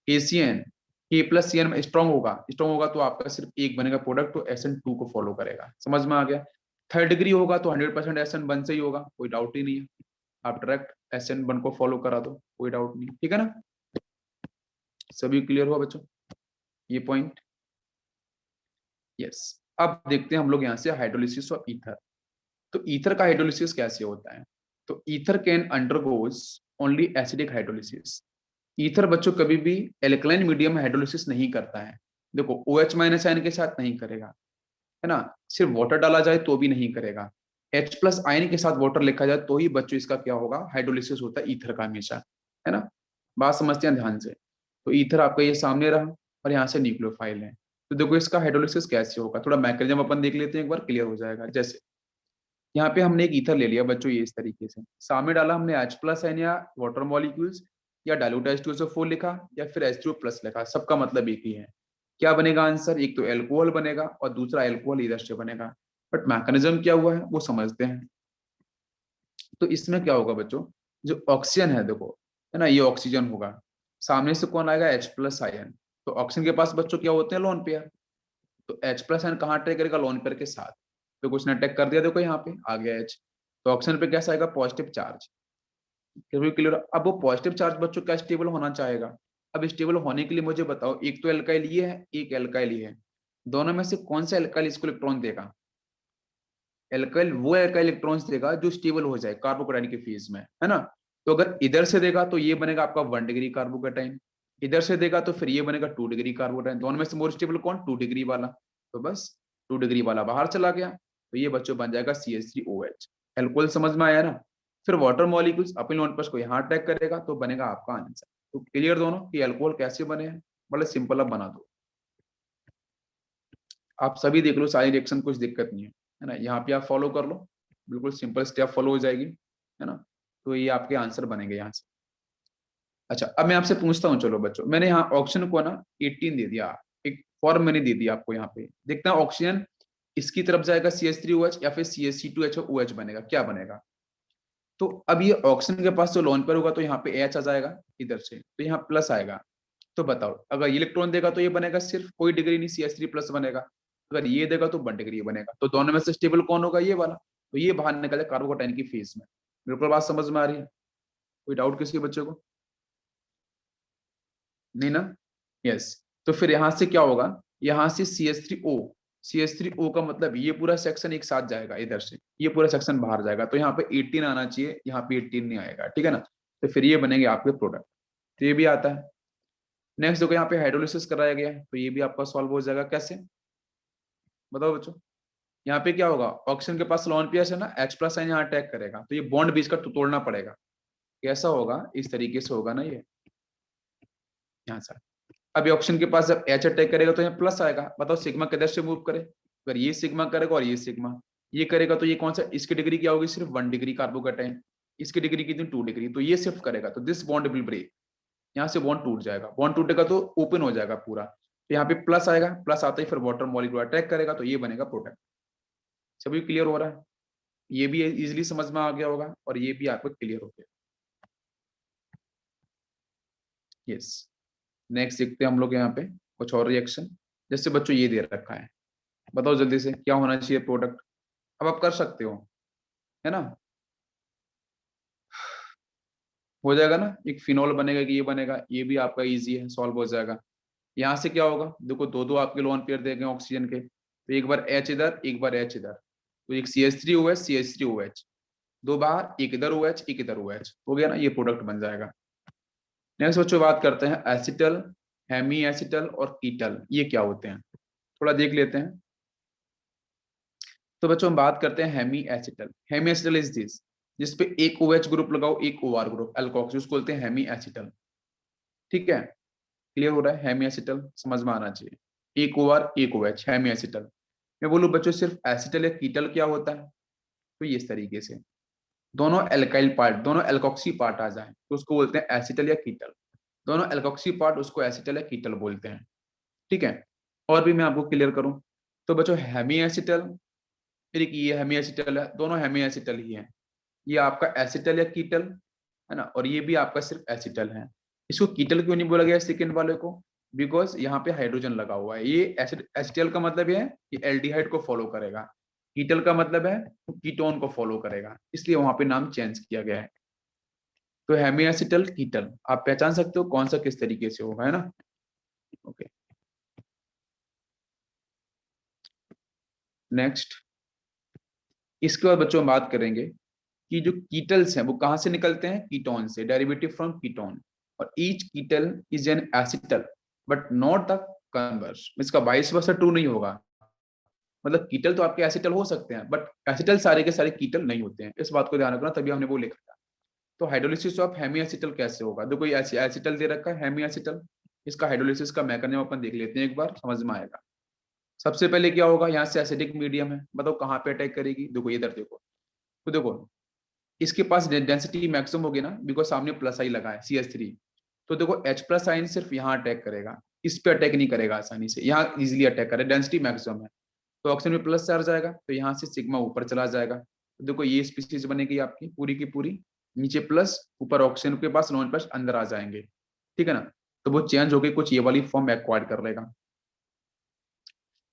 KCN K प्लस CN में स्ट्रॉन्ग होगा तो आपका सिर्फ एक बनेगा प्रोडक्ट, तो SN2 को फॉलो करेगा, समझ में आ गया। थर्ड डिग्री होगा तो 100% SN1 से ही होगा, कोई डाउट ही नहीं है, आप डायरेक्ट SN1 को फॉलो करा दो, कोई डाउट नहीं, ठीक है ना। सभी क्लियर हुआ बच्चों ये पॉइंट, यस। अब देखते हैं हम लोग यहाँ से हाइड्रोलिसिस ऑफ ईथर। तो ईथर का हाइड्रोलिसिस कैसे होता है? तो ether can undergoes only acidic hydrolysis. Ether बच्चों कभी भी एल्कलाइन मीडियम हाइड्रोलिसिस नहीं करता है। देखो OH माइनस आयन के साथ नहीं करेगा, है ना, सिर्फ वाटर डाला जाए तो भी नहीं करेगा, H प्लस आयन के साथ वाटर लिखा जाए तो ही बच्चों इसका क्या होगा, हाइड्रोलिसिस होता है ईथर का हमेशा, है ना। बात समझते हैं ध्यान से। तो ईथर आपका ये सामने रहा और यहाँ से न्यूक्लियोफाइल है। तो देखो इसका हाइड्रोलिसिस कैसे होगा, थोड़ा मैकेनिज्म अपन देख लेते हैं, एक बार क्लियर हो जाएगा। जैसे यहाँ पे हमने एक ईथर ले लिया बच्चों, ये इस तरीके से सामने डाला हमने H प्लस आयन या वाटर मॉलिक्यूल्स, या डाइल्यूट H2SO4 लिखा, या फिर H2O प्लस लिखा, सबका मतलब एक ही है। क्या बनेगा आंसर, एक तो एल्कोहल बनेगा और दूसरा एल्कोहल इधर से बनेगा। बट मैकेनिज्म क्या हुआ है वो समझते हैं। तो इसमें क्या होगा बच्चों, जो ऑक्सीजन है देखो, है ना, ये ऑक्सीजन होगा, सामने से कौन आएगा, H प्लस आयन। तो ऑक्सीजन के पास बच्चों क्या होते हैं, लोन पेयर। तो H प्लस आयन कहाँ अटैक करेगा, लोन पेयर के साथ। तो कुछ ने अटैक कर दिया, देखो यहाँ पे आ गया H। तो ऑक्सीजन पे कैसा आएगा, पॉजिटिव चार्ज। क्लियर। अब वो पॉजिटिव चार्ज बच्चों क्या स्टेबल होना चाहेगा। अब स्टेबल होने के लिए मुझे बताओ, एक तो एल्काइल ये है, एक एल्काइल ये है, दोनों में से कौन सा एल्काइल इसको इलेक्ट्रॉन देगा। एल्काइल वो एल्काइल इलेक्ट्रॉन्स देगा जो स्टेबल हो जाए कार्बोकैटायन के फेज में, है ना। तो अगर इधर से देगा तो ये बनेगा आपका 1 डिग्री कार्बोकैटायन, इधर से देगा तो फिर ये बनेगा 2 डिग्री कार्बोकैटायन। दोनों में से मोर स्टेबल कौन, 2 डिग्री वाला। तो बस 2 डिग्री वाला बाहर चला गया, तो ये बच्चों बन जाएगा CH3OH। एल्कोहल समझ में आया ना। फिर वाटर मॉलिक्यूल्स अपने लोन पर को यहाँ अटैक करेगा तो बनेगा आपका आंसर। तो क्लियर दोनों कि अल्कोहल कैसे बने हैं, बड़े सिंपल, अब बना दो। आप सभी देख लो सारी रिएक्शन, कुछ दिक्कत नहीं है ना। यहाँ पे आप फॉलो कर लो, बिल्कुल सिंपल स्टेप फॉलो हो जाएगी, है ना। तो ये आपके आंसर बनेंगे यहाँ से। अच्छा अब मैं आपसे पूछता हूँ, चलो बच्चों, मैंने यहाँ ऑप्शन को ना 18 दे दिया, एक फॉर्म मैंने दे दिया आपको। यहाँ पे देखते हैं ऑक्सीजन इसकी तरफ जाएगा CH3OH या फिर CH2HOOH बनेगा, क्या बनेगा। तो अब ये ऑक्सीजन के पास जो लोन पर होगा तो यहाँ पे H आ जाएगा इधर से, तो यहाँ प्लस आएगा। तो बताओ अगर ये इलेक्ट्रॉन देगा तो ये बनेगा सिर्फ, कोई डिग्री नहीं, CH3 प्लस बनेगा। अगर ये देगा तो 1 डिग्री बनेगा। तो दोनों में से स्टेबल कौन होगा, ये वाला। तो ये बाहर निकल जाए कार्बोकैटायन की फेज में। बिल्कुल बात समझ में आ रही है, कोई डाउट किसी बच्चे को, नहीं ना। यस। तो फिर यहाँ से क्या होगा, यहाँ से CH3O, CH3O का मतलब ये पूरा सेक्शन एक साथ जाएगा इधर से, ये पूरा सेक्शन बाहर जाएगा। तो यहाँ पे 18 आना चाहिए, यहाँ पे 18 नहीं आएगा, ठीक है ना। तो फिर ये बनेंगे आपके प्रोडक्ट। तो ये भी आता है। नेक्स्ट देखो यहाँ पे हाइड्रोलिसिस कराया गया है, तो ये भी आपका सॉल्व हो जाएगा। कैसे बताओ बच्चों। यहाँ पे क्या होगा, ऑक्सीजन के पास लोन पेयर है ना, H प्लस आयन यहाँ अटैक करेगा, तो ये बॉन्ड बीच का तोड़ना पड़ेगा। कैसा होगा, इस तरीके से होगा ना ये, यहाँ से। अभी ऑक्सीजन के पास जब H अटैक करेगा तो यहाँ प्लस आएगा। बताओ सिग्मा किधर से मूव करे, अगर ये सिग्मा करेगा और ये सिग्मा ये करेगा तो ये कौन सा, इसकी डिग्री क्या होगी, सिर्फ 1 डिग्री कार्बोकैटायन। इसकी डिग्री कितनी, 2 डिग्री, तो ये शिफ्ट करेगा तो दिस बॉन्ड विल ब्रेक। यहाँ से बॉन्ड टूट जाएगा, बॉन्ड टूटेगा तो ओपन हो जाएगा पूरा। तो यहाँ पे प्लस आएगा, प्लस आता ही फिर वाटर मॉलिक्यूल अटैक करेगा, तो ये बनेगा प्रोडक्ट। सभी क्लियर हो रहा है, ये भी इजीली समझ में आ गया होगा और ये भी आपको क्लियर हो गया। यस। नेक्स्ट देखते हैं हम लोग यहाँ पे कुछ और रिएक्शन। जैसे बच्चों ये दे रखा है, बताओ जल्दी से क्या होना चाहिए प्रोडक्ट। अब आप कर सकते हो, है ना, हो जाएगा ना। एक फिनॉल बनेगा कि ये बनेगा, ये भी आपका इजी है, सॉल्व हो जाएगा। यहाँ से क्या होगा, देखो दो दो आपके लोन पेयर देंगे ऑक्सीजन के, तो एक बार H इधर एक बार H इधर, तो एक CH3OH CH3OH, दो बाहर, एक इधर OH एक इधर OH, हो गया ना, ये प्रोडक्ट बन जाएगा। नेक्स्ट बच्चों बात करते हैं एसिटल, हेमी एसिटल और कीटल, ये क्या होते हैं, थोड़ा देख लेते हैं। तो बच्चों हम बात करते हैं hemiacetal. Hemiacetal is this, जिसपे एक OH ग्रुप लगाओ एक OR ग्रुप, अल्कोक्स, उसको बोलते हैं हेमी एसिटल। ठीक है, क्लियर हो रहा है, हेमी एसिटल समझ में आना चाहिए, एक OR एक OH, हेमी एसिटल। मैं बोलूं बच्चों सिर्फ एसिटल या कीटल क्या होता है, तो ये इस तरीके से दोनों एल्काइल पार्ट, दोनों एल्कोक्सी पार्ट आ जाए तो उसको बोलते हैं एसिटल या कीटल। दोनों एल्कोक्सी पार्ट उसको एसिटल या कीटल बोलते हैं। ठीक है, और भी मैं आपको क्लियर करूं, तो बच्चों हेमी एसिटल, फिर एक ये हेमी एसिटल है, दोनों हेमी एसिटल ही है। ये आपका एसिटल या कीटल, है ना, और ये भी आपका सिर्फ एसिटल है। इसको कीटल क्यों नहीं बोला गया सेकंड वाले को, बिकॉज यहाँ पे हाइड्रोजन लगा हुआ है। ये एसिटल का मतलब है कि एल्डिहाइड को फॉलो करेगा, कीटल का मतलब है वो कीटोन को फॉलो करेगा, इसलिए वहां पे नाम चेंज किया गया है। तो हेमी एसिटल कीटल आप पहचान सकते हो कौन सा किस तरीके से होगा, है ना। ओके। नेक्स्ट, इसके बाद बच्चों हम बात करेंगे कि जो कीटल्स हैं वो कहाँ से निकलते हैं, कीटोन से, डेरिवेटिव फ्रॉम कीटोन। और each ketal is an acetal but not the converse, इसका वाइस वर्सा ट्रू नहीं होगा। मतलब कीटल तो आपके एसिटल हो सकते हैं बट एसिटल सारे के सारे कीटल नहीं होते हैं, इस बात को ध्यान रखना, तभी हमने वो लिखा था। तो हाइड्रोलिसिस ऑफ हेमी एसिटल कैसे होगा, देखो ये एसिटल दे रखा है हेमी एसिटल, इसका हाइड्रोलिसिस का मैकेनिज्म अपन देख लेते हैं, एक बार समझ में आएगा। सबसे पहले क्या होगा, यहाँ से एसिडिक मीडियम है, बताओ कहाँ पे अटैक करेगी, देखो इधर देखो। तो देखो इसके पास डेंसिटी मैक्सिमम होगी ना, बिकॉज सामने प्लस आई लगा है CH3। तो देखो H प्लस आइन सिर्फ यहाँ अटैक करेगा, इस पे अटैक नहीं करेगा आसानी से, यहाँ इजिली अटैक करे, डेंसिटी मैक्सिमम है। तो ऑक्सीजन में प्लस चार्ज आएगा तो यहाँ से सिग्मा ऊपर चला जाएगा। तो देखो ये स्पीसीज बनेगी आपकी पूरी की पूरी, नीचे प्लस, ऊपर ऑक्सीजन के पास नॉन प्लस अंदर आ जाएंगे, ठीक है ना। तो वो चेंज होकर कुछ ये वाली फॉर्म एक्वायर्ड कर लेगा।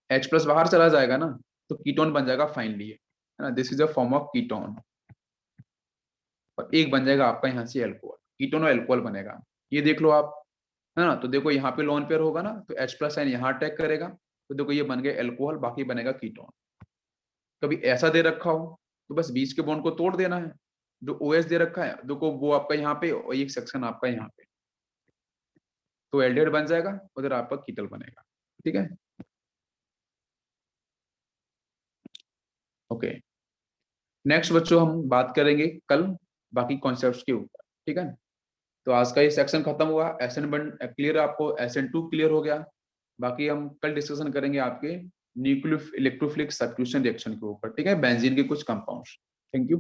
H प्लस बाहर चला जाएगा ना, तो कीटोन बन जाएगा फाइनली, है ना, this is a form of ketone. और एक बन जाएगा आपका यहाँ से एल्कोहल, कीटोन और एल्कोहल बनेगा, ये देख लो आप, है ना। तो देखो यहाँ पे लोन पेयर होगा ना, तो H प्लस आइन यहाँ अटैक करेगा, तो देखो ये बन गया एल्कोहल, बाकी बनेगा कीटोन। कभी ऐसा दे रखा हो तो बस बीच के बॉन्ड को तोड़ देना है, जो OH दे रखा है देखो वो आपका यहाँ पे और एक सेक्शन आपका यहाँ पे, तो एल्डिहाइड बन जाएगा, उधर आपका कीटल बनेगा, ठीक है। ओके, नेक्स्ट बच्चों हम बात करेंगे कल बाकी कॉन्सेप्ट्स के ऊपर, ठीक है। तो आज का ये सेक्शन खत्म हुआ, SN1 क्लियर, आपको SN2 क्लियर हो गया। बाकी हम कल डिस्कशन करेंगे आपके न्यूक्लियो इलेक्ट्रोफिलिक सब्स्टिट्यूशन रिएक्शन के ऊपर, ठीक है, बेंजीन के कुछ कंपाउंड्स। Thank you.